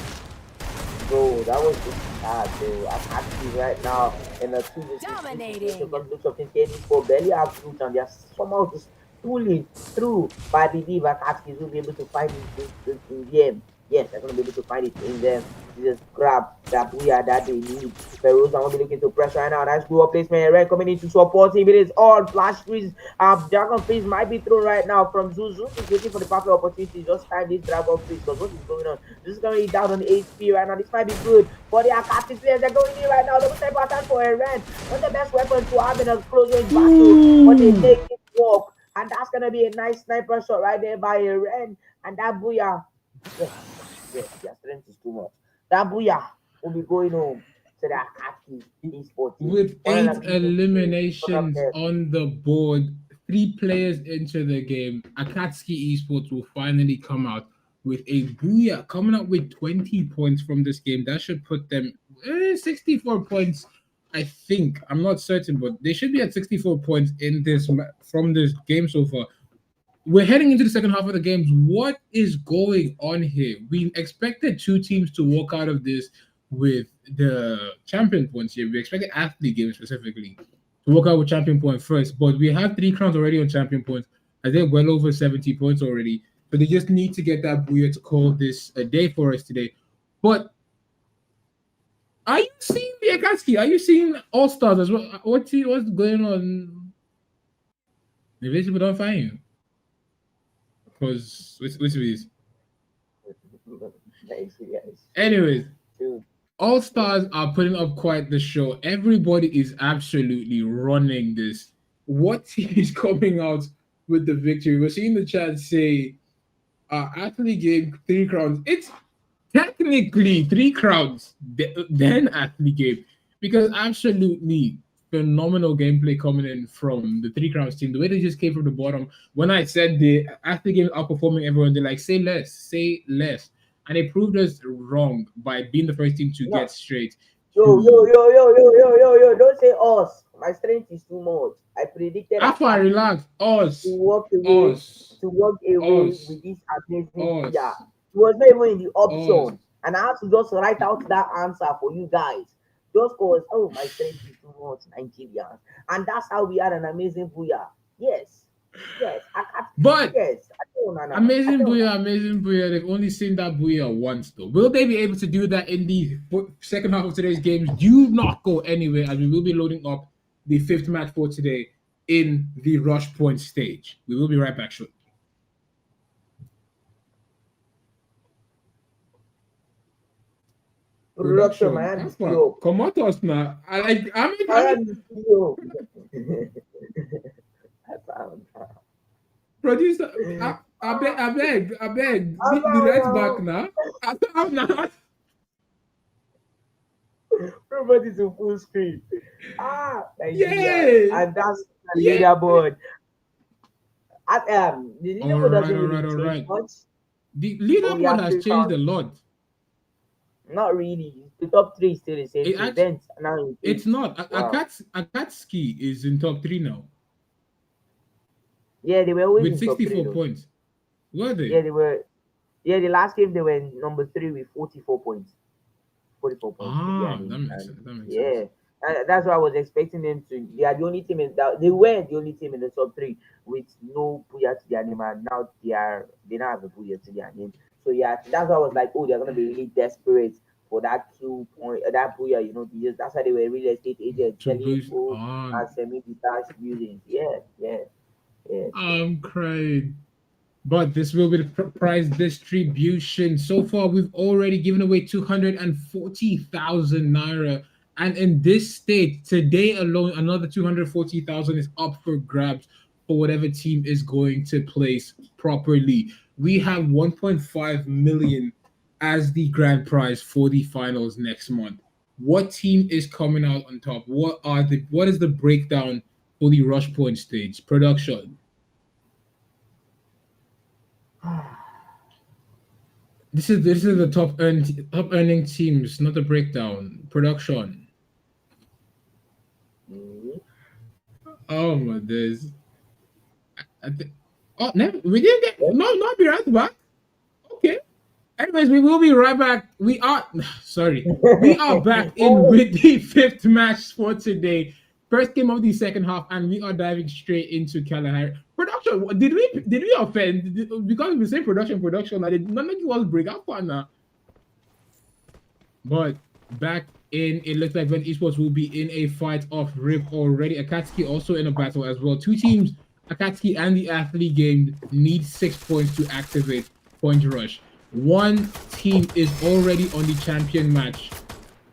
Bro, that was just bad, bro. Akatsuki right now in a 2 Dominating. looks of Kenny for barely have fruit, and they're somehow just pulling through. But I believe Akatsuki will be able to find it in them. Yes, they're gonna be able to find it in them. Just grab that booyah that they need. Feroz will be looking to press right now. Nice blue placement. Red coming in to support him. It is all flash freeze. Dragon freeze might be thrown right now from Zuzu. He's waiting for the perfect opportunity. Just time this dragon freeze, because what is going on? This is going down on HP right now. This might be good for the Akatsuki players. They're going in right now. Double type attack for a red. Not the best weapon to have in a close range battle, but they make it work. And that's gonna be a nice sniper shot right there by a red. And that booyah. Yes, their strength is too much. That booyah will be going home to the Akatsuki Esports team. With 8 eliminations on the board, 3 players into the game, Akatsuki Esports will finally come out with a booyah, coming up with 20 points from this game. That should put them 64 points, I think. I'm not certain, but they should be at 64 points in this from this game so far. We're heading into the second half of the games. What is going on here? We expected 2 teams to walk out of this with the champion points here. We expected athlete games specifically to walk out with champion point first, but we have 3 Crowns already on champion points. I think well over 70 points already. So they just need to get that booyah to call this a day for us today. But are you seeing the Akatsuki? Are you seeing All Stars as well? What's going on? Maybe people don't find you. Because which is anyways, All Stars are putting up quite the show. Everybody is absolutely running this. What team is coming out with the victory? We're seeing the chat say athlete game 3 Crowns. It's technically 3 Crowns then athlete game, because absolutely phenomenal gameplay coming in from the 3 Crowns team. The way they just came from the bottom. When I said the athlete game outperforming everyone, they're like, say less. And they proved us wrong by being the first team to get straight. Yo, don't say us. My strength is too much. I predicted after I relax, us. To walk away with this amazing. Yeah. It was not even in the option. And I have to just write out that answer for you guys. Just cause, my strength is too much, Nigerians. And that's how we had an amazing booyah. Yes. Amazing booyah. They've only seen that booyah once, though. Will they be able to do that in the second half of today's games? Do not go anywhere, as we will be loading up the 5th match for today in the rush point stage. We will be right back shortly. Production, man. Come on to us now. Producer, I beg. The right back now. I'm not. Everybody's in full screen. Nigeria. Yay! And that's the Yeah. leaderboard. The All leaderboard right, doesn't all right, really all change right. much. The But we leaderboard have has three changed crowns. a lot. Not really. The top three is still the same. It So actually, events now in it's eight. not. Wow. Akatsuki is in top 3 now Yeah, they were always with in top three 64 though. points. Were Yeah, they? they were. Yeah, the last game they were number 3 with 44 points. 44 points to their Ah, that name. makes And sense. That makes sense. yeah, that's why I was expecting them to. They are the only team in that. They were the only team in the top three with no Puya to their name, and now they now have a Puya to their name. So yeah, that's why I was like, oh, they're gonna be really desperate for that Q point, that Puya. Because that's why they were real estate agents To selling boost old on. and semi-detached buildings. Yeah, yeah, yeah. I'm crying. But this will be the prize distribution. So far, we've already given away 240,000 naira. And in this state, today alone, another 240,000 is up for grabs for whatever team is going to place properly. We have 1.5 million as the grand prize for the finals next month. What team is coming out on top? What is the breakdown for the rush point stage? Production. This is the top earning teams, not the breakdown. Production. Mhm. Oh my days. Oh, never. We didn't get. No, not be right back. Okay. Anyways, we will be right back. We are sorry. We are back in Oh, with the fifth match for today. First game of the second half, and we are diving straight into Kalahari. Production. Did we offend? Because we say production, I did not make you all break up on that. But back in, it looks like Ven Esports will be in a fight off rip already. Akatsuki also in a battle as well. Two teams, Akatsuki and the Athlete game, need 6 points to activate Point Rush. One team is already on the champion match.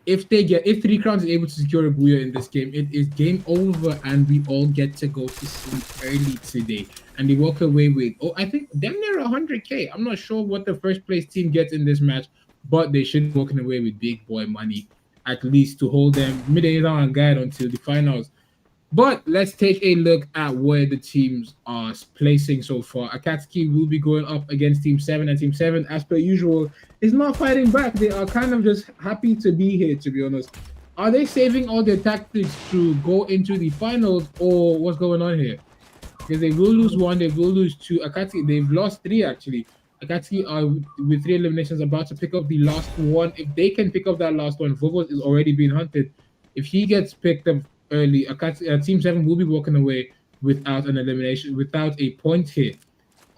If 3 Crowns is able to secure a Booyah in this game, it is game over and we all get to go to sleep early today. And they walk away with, I think damn near 100K. I'm not sure what the first place team gets in this match, but they should be walking away with big boy money, at least to hold them mid and guide until the finals. But let's take a look at where the teams are placing so far. Akatsuki will be going up against Team 7, and Team 7, as per usual, is not fighting back. They are kind of just happy to be here, to be honest. Are they saving all their tactics to go into the finals, or what's going on here? Because they will lose one, they will lose two. Akatsuki, they've lost 3 actually. Akatsuki are with 3 eliminations about to pick up the last one. If they can pick up that last one, Vovos is already being hunted. If he gets picked up early, Team 7 will be walking away without an elimination, without a point here.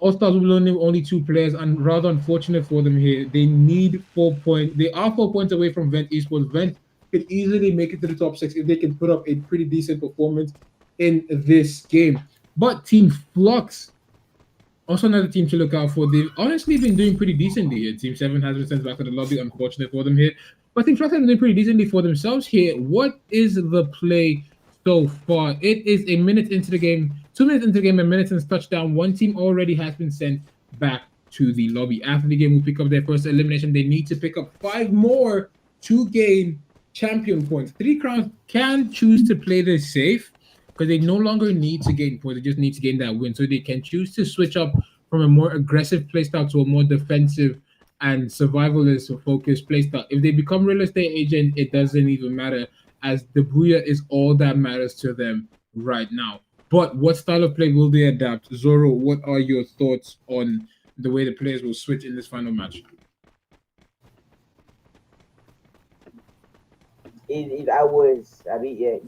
All Stars will only 2 players, and rather unfortunate for them here. They need 4 points. They are 4 points away from Vent Esports. Vent could easily make it to the top 6 if they can put up a pretty decent performance in this game. But Team Flux, also another team to look out for. They've honestly been doing pretty decently here. Team 7 has been sent back to the lobby. Unfortunate for them here. But Team Flux has been doing pretty decently for themselves here. What is the play so far? It is a minute into the game, 2 minutes into the game, a minute since touchdown. One team already has been sent back to the lobby. After the game will pick up their first elimination. They need to pick up 5 more to gain champion points. 3 Crowns can choose to play this safe because they no longer need to gain points. They just need to gain that win. So they can choose to switch up from a more aggressive playstyle to a more defensive and survivalist focused playstyle. If they become real estate agent, it doesn't even matter, as the Booyah is all that matters to them right now. But what style of play will they adapt? Zoro, what are your thoughts on the way the players will switch in this final match? if I was, I mean, yeah,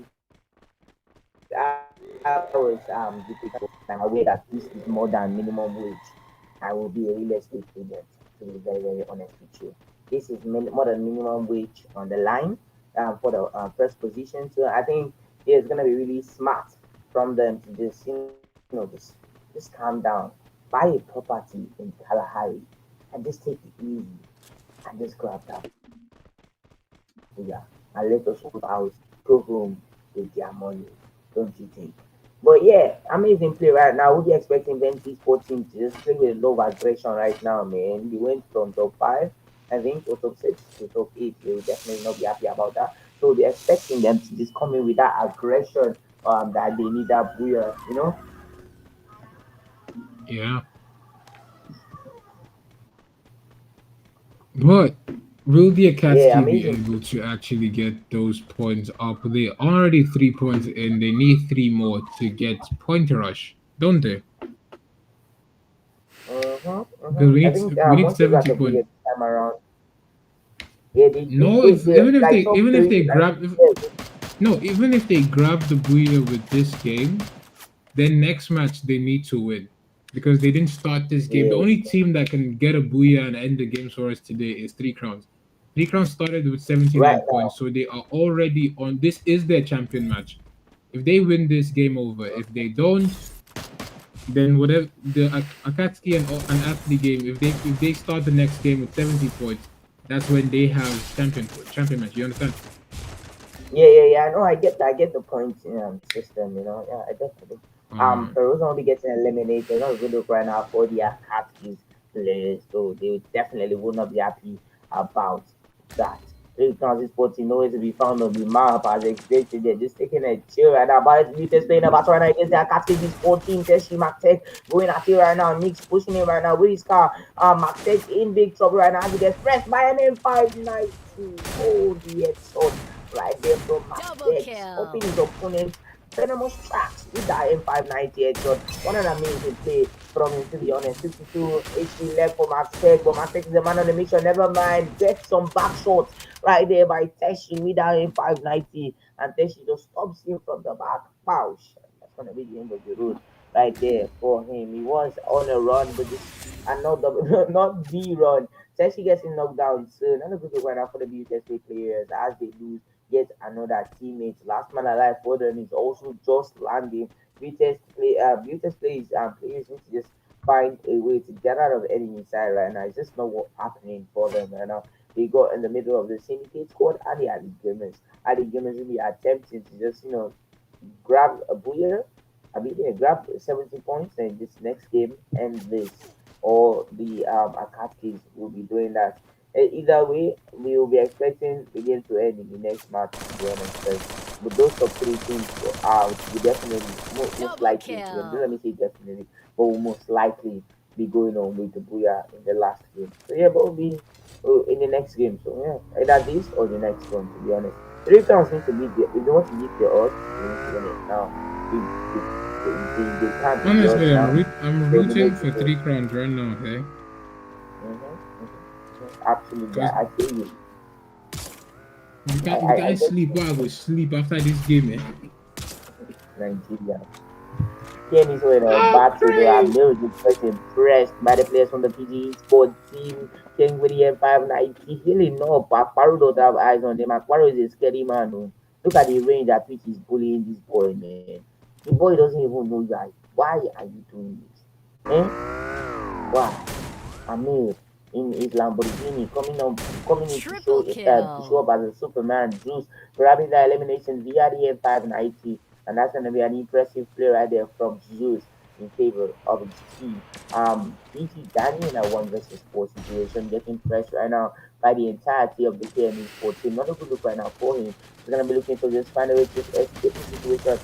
I was I'm aware that this is more than minimum wage. I will be a real estate agent, to be very, very honest with you. This is more than minimum wage on the line for the first position. So I think it's gonna be really smart from them to just just calm down, buy a property in Kalahari, and just take it easy and just grab that. Yeah, and let us go out, go home with their money. Don't you think? But yeah, amazing play right now. We'll be expecting Venti Sport team to just play with a lot of aggression right now, man. They went from top five, I think, or top six to top eight. They will definitely not be happy about that. So they're expecting them to just come in with that aggression that they need that booyah, you know? Yeah. But will the Yeah, Akatsuki be amazing. able to actually get those points up? They already 3 points in. They need three more to get point rush, don't they? Because I think we need once they got 70 the booyah points. this time around, yeah, No, if they even if like they some even if players they like grab if, yeah, no even if they grab the Booyah with this game, then next match they need to win because they didn't start this game. The yeah, only team that can get a Booyah and end the game for us today is Three Crowns. Three Crowns started with right 79 now. points, so they are already on. This is their champion match. If they win this game over, if they don't, then whatever the Akatsuki and Athlete game, if they start the next game with 70 points, that's when they have champion match. You understand? Yeah. No, I get the point system. You know, yeah, I definitely. Uh, Peru's gonna be getting eliminated. They're not good look right now for their Akatsuki's players, so they definitely will not be happy about that. Three county sports team nowhere to be found on the map as expected. They're just taking a chill right now. But we just playing about right now against the Akatsuki sport team. Teshi Maktek going at it right now. Nick's pushing him right now with his car. Maktek in big trouble right now as he gets pressed by an M592. Oh, the headshot right there from Double Maktek, kill. stopping his opponent venomous tracks with that M590 headshot. What an amazing play from him, to be honest. 52 HP left for Maxtek, but Maxtek is the man on the mission. Never mind, get some back shots right there by Teshi with that M590, and Teshi just stops him from the back. Wow, that's gonna be the end of the road right there for him. He was on a run, but just and not the not the run. Teshi gets him knocked down soon. Not a good right now for the BSP players as they lose yet another teammate. Last man alive for them is also just landing. Beautest players players need to just find a way to get out of enemy side right now. It's just not what happening for them right now. They got in the middle of the syndicate squad and the Ali Gamers. Ali Gamers will be attempting to just grab a booyah. I mean, yeah, grab 70 points in this next game and this, or the Akatsuki will be doing that. Either way, we will be expecting the game to end in the next match, to be honest. 'Cause with those top three teams out, we definitely, most Double likely, kill. let me say definitely, but will most likely be going on with the Booyah in the last game. So yeah, but we'll be in the next game. So yeah, either this or the next one, to be honest. Three crowns need to beat if they want to beat the odds, they need to win it now. They can't beat the odds honestly, now. I'm So they rooting need to for go. Three Crowns right now. Okay, Absolutely, because I feel you. we I can't get sleep. Why I go sleep after this game? Eh? Nigeria. Kenny so in a I'm battle though. I'm free. really just impressed by the players from the PG sport team. King with the M590. Really no, Akparu don't have eyes on them. Akparu is a scary man. Oh. Look at the range at which he's bullying this boy, man. The boy doesn't even know you. Why are you doing this? Eh? Why? Amir in his Lamborghini coming in Triple to show kill. up as a Superman, Zeus grabbing the elimination via the M590, and that's gonna be an impressive play right there from Zeus in favor of his team. BT Danny in a one versus four situation, getting pressed right now by the entirety of the KME sport team. Not a good look right now for him. He's gonna be looking to just find a way to escape the situation.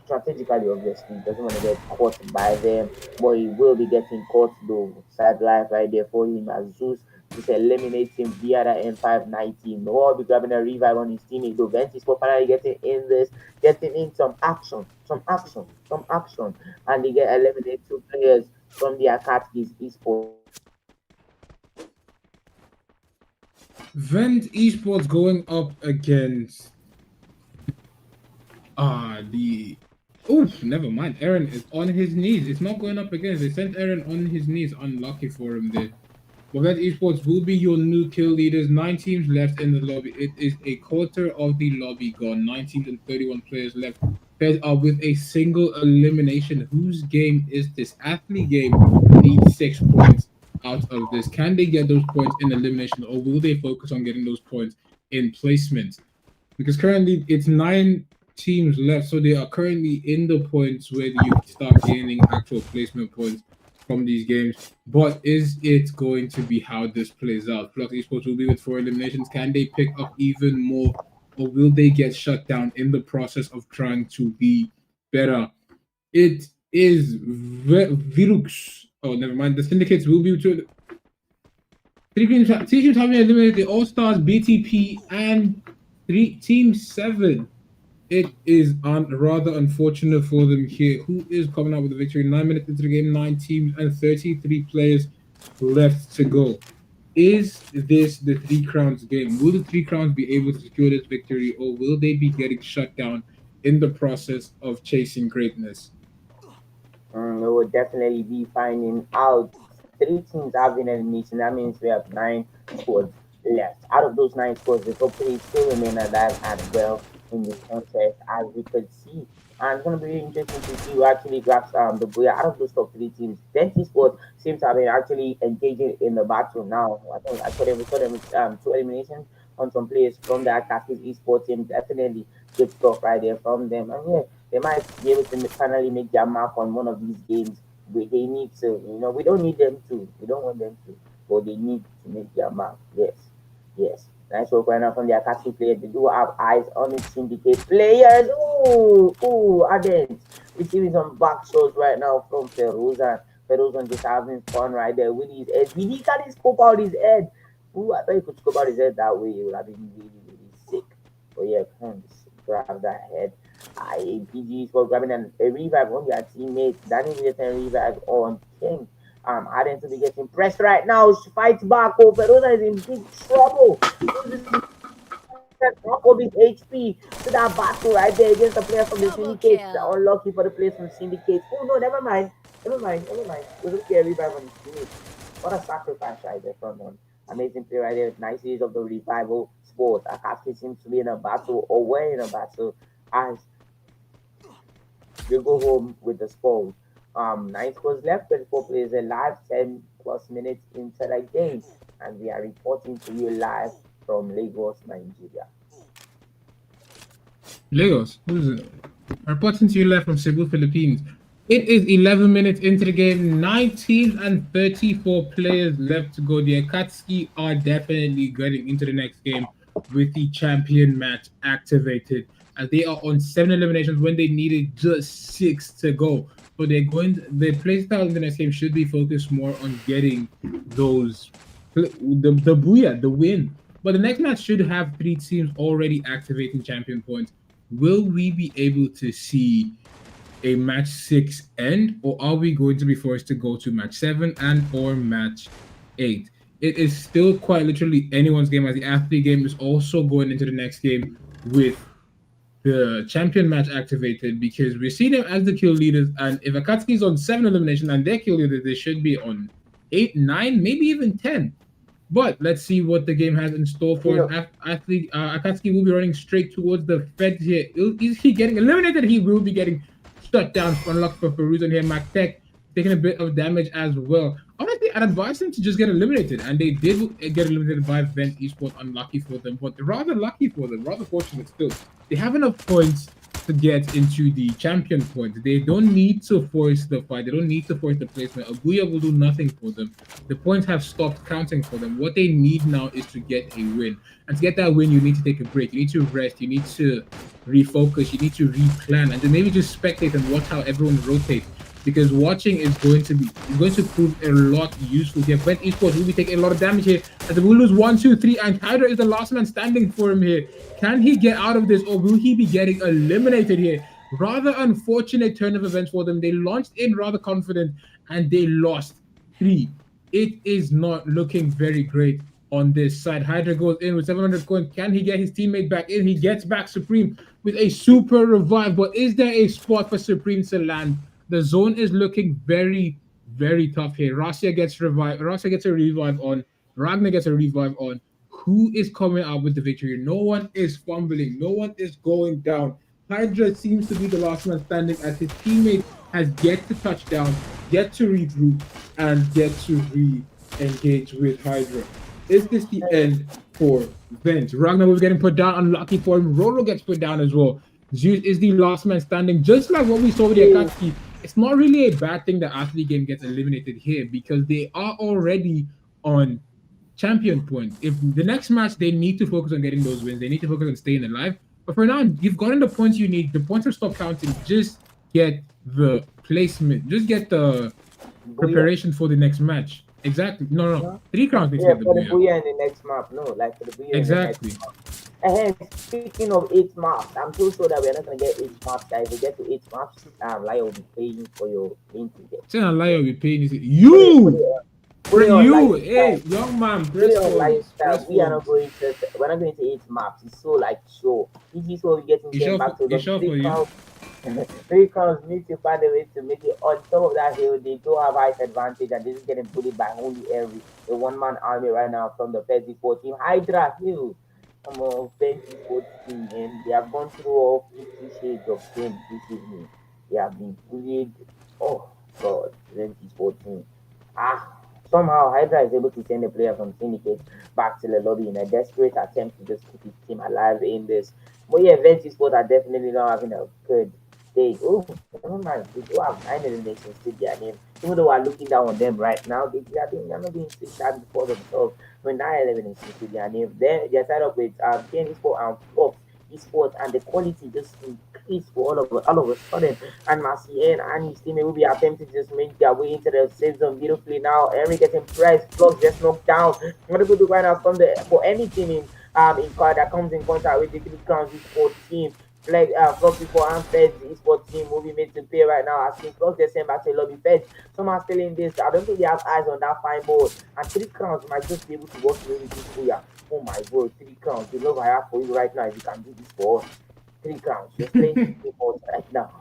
Strategically, obviously, he doesn't want to get caught by them, but he will be getting caught though. Sad life right there for him as Zeus just eliminates him via that M590. Noah will be grabbing a revive on his teammate though. Ventis for finally getting in this, getting in some action, and they get eliminated two players from the Akatsuki's esports. Vent Esports going up against the oof, never mind. Aaron is on his knees. It's not going up against. They sent Aaron on his knees. Unlucky for him there. But Vent Esports will be your new kill leaders. 9 teams left in the lobby. It is a quarter of the lobby gone. 19 and 31 players left. Pairs are with a single elimination. Whose game is this? Athlete game needs 6 points out of this. Can they get those points in elimination, or will they focus on getting those points in placement? Because currently it's 9 teams left, so they are currently in the points where you start gaining actual placement points from these games. But is it going to be how this plays out? Flux Esports will be with 4 eliminations. Can they pick up even more, or will they get shut down in the process of trying to be better? It is Virux. Oh, never mind. The syndicates will be to three teams having eliminated the All Stars, BTP, and Team 7. It is rather unfortunate for them here. Who is coming out with the victory? 9 minutes into the game, 9 teams and 33 players left to go. Is this the 3 Crowns game? Will the 3 Crowns be able to secure this victory, or will they be getting shut down in the process of chasing greatness? We will definitely be finding out. 3 teams have been eliminated. That means we have 9 squads left. Out of those 9 squads, the top 3 still remain alive as well in this contest, as we could see. And it's going to be really interesting to see who actually grabs the boy out of those top 3 teams. 20 squads seems to have been actually engaging in the battle now. I think I saw them with 2 eliminations on some players from the Akakis esports team. Definitely good stuff right there from them. And yeah, they might be able to finally make their mark on one of these games. They need to, we don't need them to. We don't want them to, but they need to make their mark. Yes. Nice work right now from the Akatsuki players. They do have eyes on the syndicate players. Ooh, Ardent. Receiving some back shots right now from Ferozan. Ferozan just having fun right there with his head. He can't scope out his head. Ooh, I thought he could scope out his head that way. It would have been really, really sick. But yeah, come grab that head. PGs for grabbing a revive on their teammate. Danny with a revive on King. Aden to be getting pressed right now. Fights back. Oh, Perosa is in big trouble. Drop of his HP to that battle right there against the player from the syndicate. Unlucky for the players from the syndicate. Oh no, never mind. It was okay, revive on his teammate. What a sacrifice right there from him. Amazing play right there. Nice use of the revival sport. Akatsuki seems to be in a battle, or we're in a battle, as they go home with the spoils. 9 scores left, 24 players alive, 10 plus minutes into the game, and we are reporting to you live from Lagos, Nigeria. Lagos, who's it? Reporting to you live from Cebu, Philippines. It is 11 minutes into the game, 9 teams and 34 players left to go. The Akatsuki are definitely getting into the next game with the champion match activated, as they are on 7 eliminations when they needed just 6 to go. So their playstyle in the next game should be focused more on getting those the booyah, the win. But the next match should have 3 teams already activating champion points. Will we be able to see a match 6 end, or are we going to be forced to go to match 7 and or match 8? It is still quite literally anyone's game, as the athlete game is also going into the next game with the champion match activated, because we see them as the kill leaders, and if Akatsuki is on 7 elimination and their kill leaders, they should be on 8, 9, maybe even 10. But let's see what the game has in store for us. Athlete Akatsuki will be running straight towards the fed here. Is he getting eliminated? He will be getting shut down. Unlocked for Peruzan here. MacTech taking a bit of damage as well. Honestly, I'd advise them to just get eliminated, and they did get eliminated by Vent Esports. Unlucky for them, but rather lucky for them, rather fortunate still. They have enough points to get into the champion points. They don't need to force the fight. They don't need to force the placement. Aguya will do nothing for them. The points have stopped counting for them. What they need now is to get a win. And to get that win, you need to take a break. You need to rest. You need to refocus. You need to replan. And then maybe just spectate and watch how everyone rotates. Because watching is going to prove a lot useful here. Vent Esports will be taking a lot of damage here, as they will lose 1, 2, 3, and Hydra is the last man standing for him here. Can he get out of this, or will he be getting eliminated here? Rather unfortunate turn of events for them. They launched in rather confident, and they lost 3. It is not looking very great on this side. Hydra goes in with 700 coins. Can he get his teammate back in? He gets back Supreme with a super revive, but is there a spot for Supreme to land? The zone is looking very, very tough here. Rasia gets revived. Rasia gets a revive on. Ragnar gets a revive on. Who is coming out with the victory? No one is fumbling. No one is going down. Hydra seems to be the last man standing, as his teammate has get to touch down, get to regroup, and get to re-engage with Hydra. Is this the end for Vent? Ragnar was getting put down. Unlucky for him. Rolo gets put down as well. Zeus is the last man standing, just like what we saw with the Yeah. Akatsuki. It's not really a bad thing that Athlete Game gets eliminated here because they are already on champion points. If the next match they need to focus on getting those wins, they need to focus on staying alive. But for now, you've gotten the points you need. The points will stop counting. Just get the placement. Just get the Booyah. preparation for the next match. Exactly. No. Huh? 3 crowns needs to Yeah, get the for the booyah. booyah in the next map. No, like for the booyah in the next Exactly. map. And hence, speaking of 8 maps, I'm so sure that we're not gonna get 8 maps, guys. If we get to 8 maps, Lai will be paying for your main ticket. Saying a liar will pay Put you. it For on you, lifestyle. hey, young man, Put it press on forward. lifestyle. Press We are not forward. we're not going to 8 maps. It's so like sure. This is what we get It's into back to the sure for 3 you. crowns. 3 crowns need to find a way to make it on top of that hill. They do have height advantage, and this is getting bullied by only every the one-man army right now from the Pepsi 4 team. Hydra Hill. Come on, Pepsi 4 team, and they have gone through all 50 shades of game this evening. They have been bullied. Oh God, Pepsi 14. Somehow Hydra is able to send a player from Syndicate back to the lobby in a desperate attempt to just keep his team alive in this. But yeah, Ventus Sport are definitely not having a good day. Oh, never mind. They do have 9 eliminations to their name. Even though we're looking down on them right now, they're not doing too bad before themselves. With 9 eliminations to their name, then they're tied up with Kenny Sport and Fox Esports, and the quality just increased for all of a sudden. And Marcien and his team will be attempting to just make their way into the safe zone beautifully now. Henry getting pressed, Flux just knocked down. I'm gonna go to right now from the for any team in card that comes in contact with the Three Crowns Esports team. Like Flux before and Feds Esports team will be made to pay right now. As Flux gets sent back to the lobby. Feds somehow still in this. I don't think they have eyes on that fine ball. And Three Crowns might just be able to walk away with this booyah. Oh my God, 3 crowns. The love I have for you right now. If you can do this for us, 3 crowns. You're playing for us right now.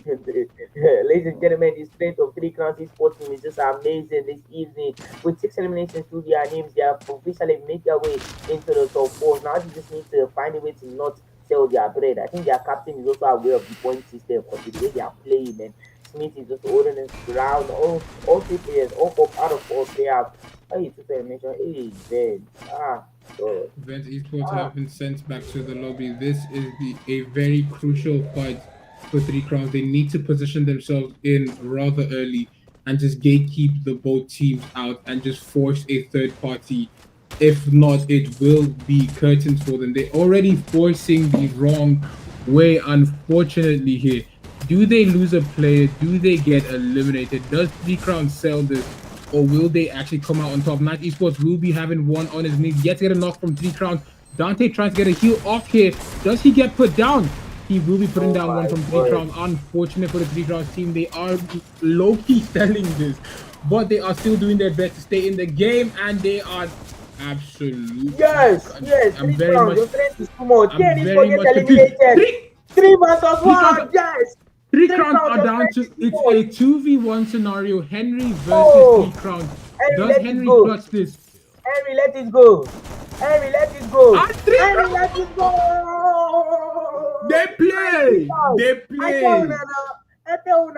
Ladies and gentlemen, the strength of 3 crowns esports team is just amazing this evening. With 6 eliminations to their names, they have officially made their way into the top 4. Now they just need to find a way to not sell their bread. I think their captain is also aware of the point system because the way they are playing, and Smith is just holding his ground. All 3 players, all 4 out of 4 players. Hey, took elimination. Hey, Ben. God. Event Esports have been sent back to the lobby. This is a very crucial fight for 3 crowns. They need to position themselves in rather early and just gatekeep the both teams out and just force a third party. If not, it will be curtains for them. They're already forcing the wrong way, unfortunately, here. Do they lose a player? Do they get eliminated? Does 3 crowns sell this? Or will they actually come out on top? Night Esports will be having one on his knees. Yet to get a knock from 3 crowns. Dante trying to get a heal off here. Does he get put down? He will be putting down one from 3 crowns. Unfortunate for the 3 crowns team. They are low-key selling this. But they are still doing their best to stay in the game. And they are absolutely... Yes. I'm 3 very crowns. much... Your strength is too much. I'm Kenny very gets much eliminated. 3 versus 1. Yes. 3 crowns are your down to strength is it's too much. a 2v1 scenario. Henry versus Oh. 3 crowns. Henry, Does let it Henry go. clutch this? Henry, let it go. Henry, let it go. And 3 Henry, crowns. let it go. They play. I tell you,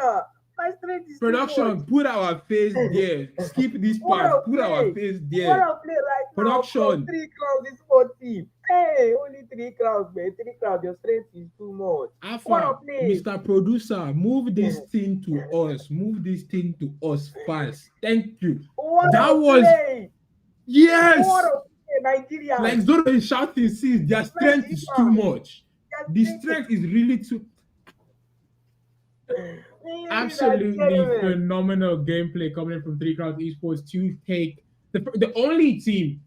my strength is too Production, much. put our face there. Skip this What part. a Put our play. face What there. a play right now. Production. 3 crowns is 14. Hey, only 3 crowns, man. 3 crowns, your strength is too much. What a Alpha, play. Mr. Producer, move this thing to us. Move this thing to us fast. Thank you. What That a was play. yes. What a play, Nigeria. Like Zoro is shouting, see, their strength is too much. The strength is really too absolutely phenomenal gameplay coming from 3 crowns esports to take the only team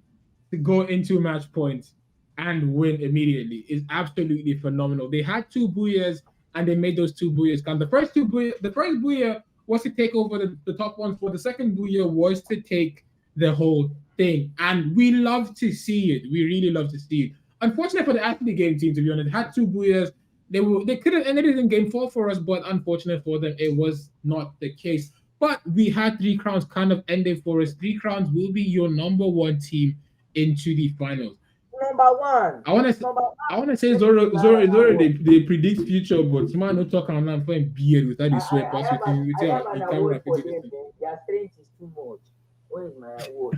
to go into match points and win immediately is absolutely phenomenal. They had 2 booyahs and they made those 2 booyahs count. The first booyah was to take over the top 1 spot. The second booyah was to take the whole thing, and we love to see it. We really love to see it. Unfortunate for the athlete game team, to be honest, had 2 booyahs. They could have ended it in game 4 for us, but unfortunate for them, it was not the case. But we had 3 crowns kind of ending for us. 3 crowns will be your number 1 team into the finals. Number 1. I want to say Zoro they predict future, but you might not talk on that for beard without the sweat pass with the camera. Their strength is too much. Where is my award?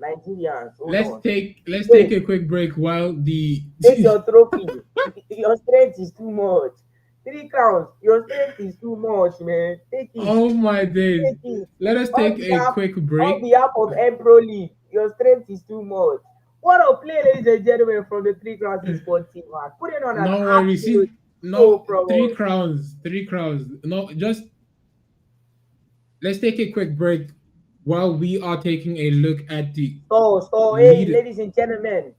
Nigerians, hold let's on. take Wait, a quick break while the take your trophy. Your strength is too much. 3 crowns. Your strength is too much, man. Take it. oh my days. Take it. Let us On take a behalf, quick on break. behalf of Empro League, your strength is too much. What a play, ladies and gentlemen, from the 3 crowns esports team, man. Putting on an No worry. absolute See, show no from us. 3 crowns. 3 crowns. No, just let's take a quick break while we are taking a look at the So, hey, lead. ladies and gentlemen.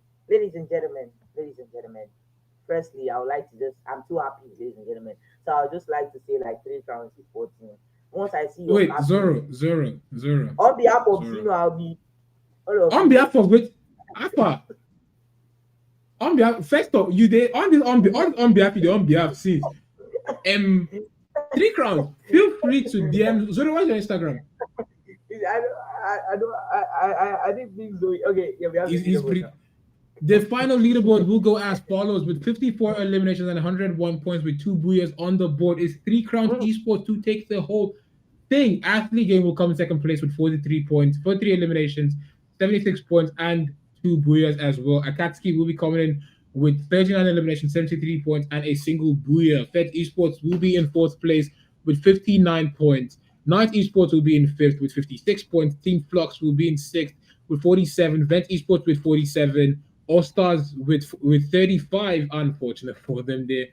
Firstly, I would like to I'm too happy, ladies and gentlemen. So I would just like to say, like, 3 crowns esports team. Once I see your Wait, captain, Zoro. on behalf of Zoro. Zeno, I'll be all of On you. behalf of which Alpha. On behalf, first off, you did on this on behalf of the on behalf since 3 crowns. Feel free to DM Zoro. What's your Instagram? I didn't think so. Okay, yeah, we have Is the leaderboard pretty. now. The final leaderboard will go as follows with 54 eliminations and 101 points with 2 booyahs on the board. Is 3 crowns esports to take the whole thing. Athlete game will come in second place with 43 points, 43 eliminations, 76 points, and 2 booyahs as well. Akatsuki will be coming in with 39 eliminations, 73 points, and a single booyah. Fed Esports will be in fourth place with 59 points. Night Esports will be in fifth with 56 points. Team Flux will be in sixth with 47. Vent Esports with 47. All Stars with 35. Unfortunate for them there.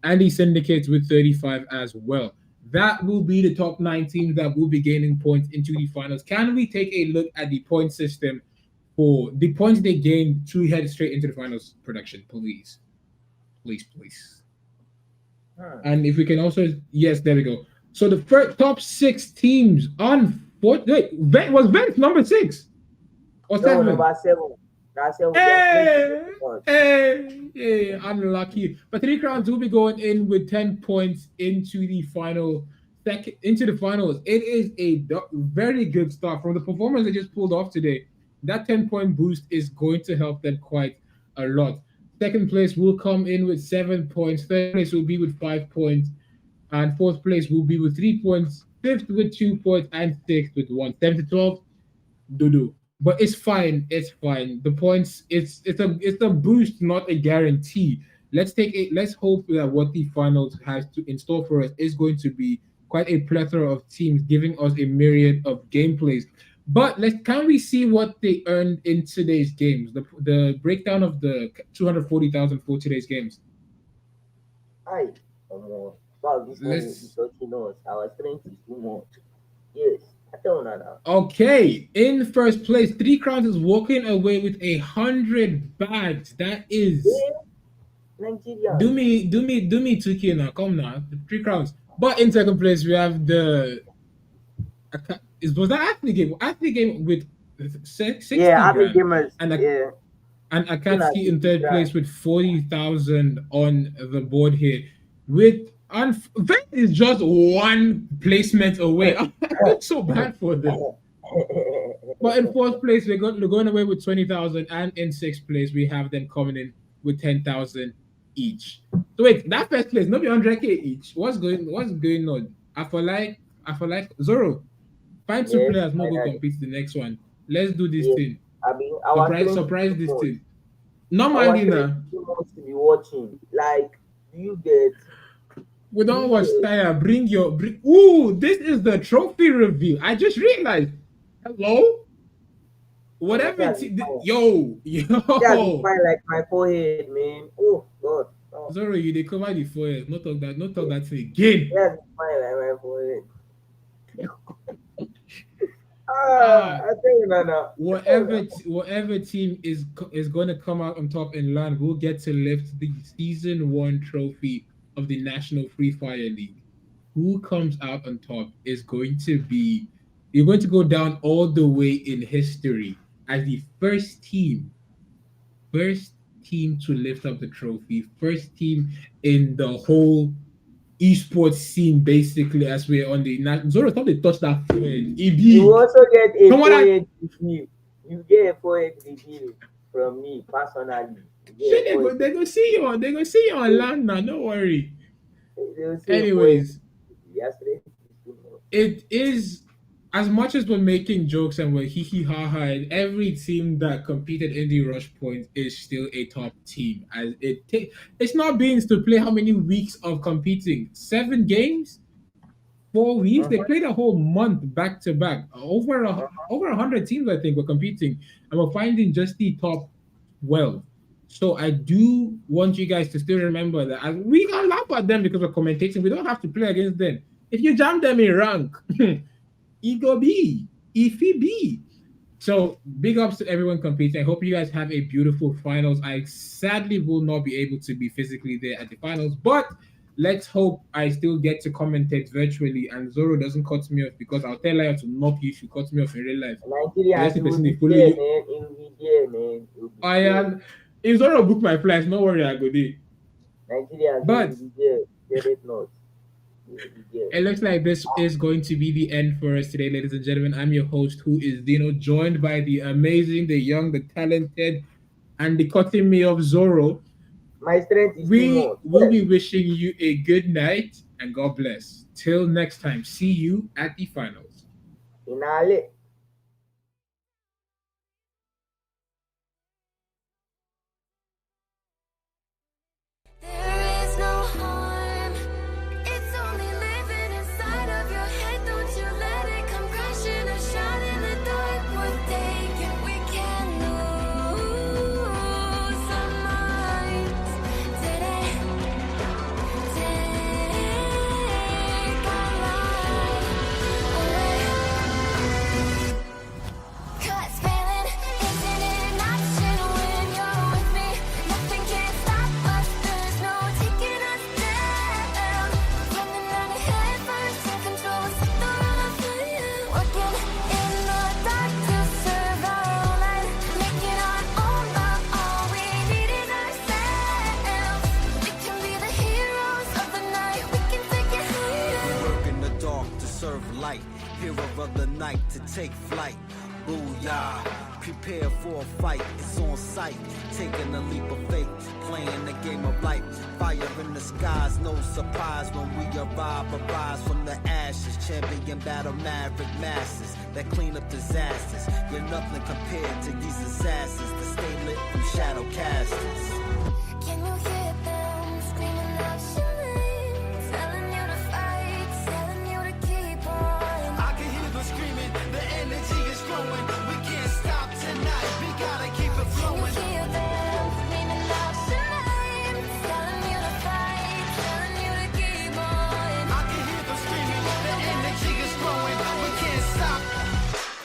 And the Syndicates with 35 as well. That will be the top 9 teams that will be gaining points into the finals. Can we take a look at the point system for the points they gained to head straight into the finals production, please? Please. And if we can also, yes, there we go. So the first top 6 teams on wait, was Vent number 6 or 7? No, number 7. That's 7. Hey, unlucky. But 3 crowns will be going in with 10 points into the finals. It is a very good start from the performance they just pulled off today. That 10-point boost is going to help them quite a lot. Second place will come in with 7 points. Third place will be with 5 points. And fourth place will be with 3 points. Fifth with 2 points. And sixth with 1. 7 to 12. Doo-doo. But it's fine. It's fine. The points, it's a boost, not a guarantee. Let's hope that what the finals has to in store for us is going to be quite a plethora of teams giving us a myriad of gameplays. But can we see what they earned in today's games? The breakdown of the 240,000 for today's games. Hi. Wow, this one is touching us. Our strength is too much. Yes. Okay, in first place, 3 crowns is walking away with 100 bags. That is Nigeria. Do me 2K now. Come now, 3 crowns. But in second place, we have was that athlete game? Athlete game with 60 athlete gamers. And Akatsuki in third place with 40,000 on the board here. Vent is just one placement away. I feel so bad for them. But in fourth place, they're going away with 20,000, and in sixth place, we have them coming in with 10,000 each. So wait, that first place, not be 100k each. What's going on? I feel like Zoro. Find 2 players, not go compete the next one. Let's do this thing. I mean, surprise this thing. Normally now. To be watching, like, you get. We don't watch Tire. Ooh, this is the trophy reveal. I just realized. Hello? Whatever. Yo. Yeah, like my forehead, man. Oh, God. Oh. Sorry, you they cover the forehead. Not talk that thing again. Yeah, smile like my forehead. I tell you now. Whatever team is going to come out on top and land will get to lift the season 1 trophy of the National Freefire League. Who comes out on top is going to be, you're going to go down all the way in history as the first team to lift up the trophy, first team in the whole esports scene, basically, as we're on the Zoro thought they touched that forehead. You also get a forehead review. You get a forehead review from me personally. They're gonna see you on land now, don't worry. Anyways, it is as much as we're making jokes and we're hee hee ha ha, and every team that competed in the Rush Point is still a top team. As it's not beans to play how many weeks of competing? 7 games, 4 weeks. They played a whole month back to back. Over 100 teams, I think, were competing, and we're finding just the top 12. So I do want you guys to still remember that we can laugh at them because we're commentating. We don't have to play against them. If you jam them in rank, ego B, Ify B. So big ups to everyone competing. I hope you guys have a beautiful finals. I sadly will not be able to be physically there at the finals, but let's hope I still get to commentate virtually and Zoro doesn't cut me off, because I'll tell her to knock you if you cut me off in real life. Nigeria will be there, man. It will be there, man. I am. If Zoro book my flights, no worry, I go there. Nigeria But will be there. Get it not. It looks like this is going to be the end for us today, ladies and gentlemen. I'm your host, who is Dino, joined by the amazing, the young, the talented, and the cutting me of Zoro. My strength is we will be wishing you a good night and God bless. Till next time, see you at the finals. Finale. Hero of the night to take flight. Booyah, prepare for a fight, it's on sight. Taking a leap of faith, playing the game of life. Fire in the skies, no surprise when we arrive. Arise from the ashes, champion battle maverick masses that clean up disasters. You're nothing compared to these assassins that stay lit from shadow casters. Can you hear them screaming out your name, telling you to fight, telling you to keep on? I can hear them screaming, the energy is growing. We can't stop tonight, we gotta keep it flowing. Can you hear them screaming out your name, telling you to fight, telling you to keep on? I can hear them screaming, the energy is growing. We can't stop.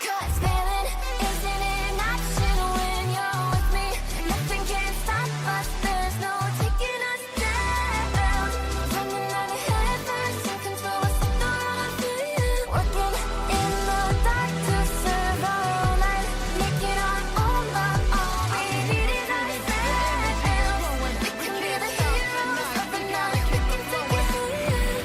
Cause feeling isn't in action when you're with me. Nothing can stop us, there's no taking us down. Running out ahead, first in control, so don't run for you. Working in the dark to serve our life. Making our own love, all we need is ourselves. We can be the heroes of the night, we can take it higher.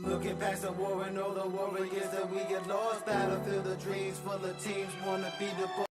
Looking past the war and all the warriors that we get lost. Battlefield of dreams full of teams wanna be the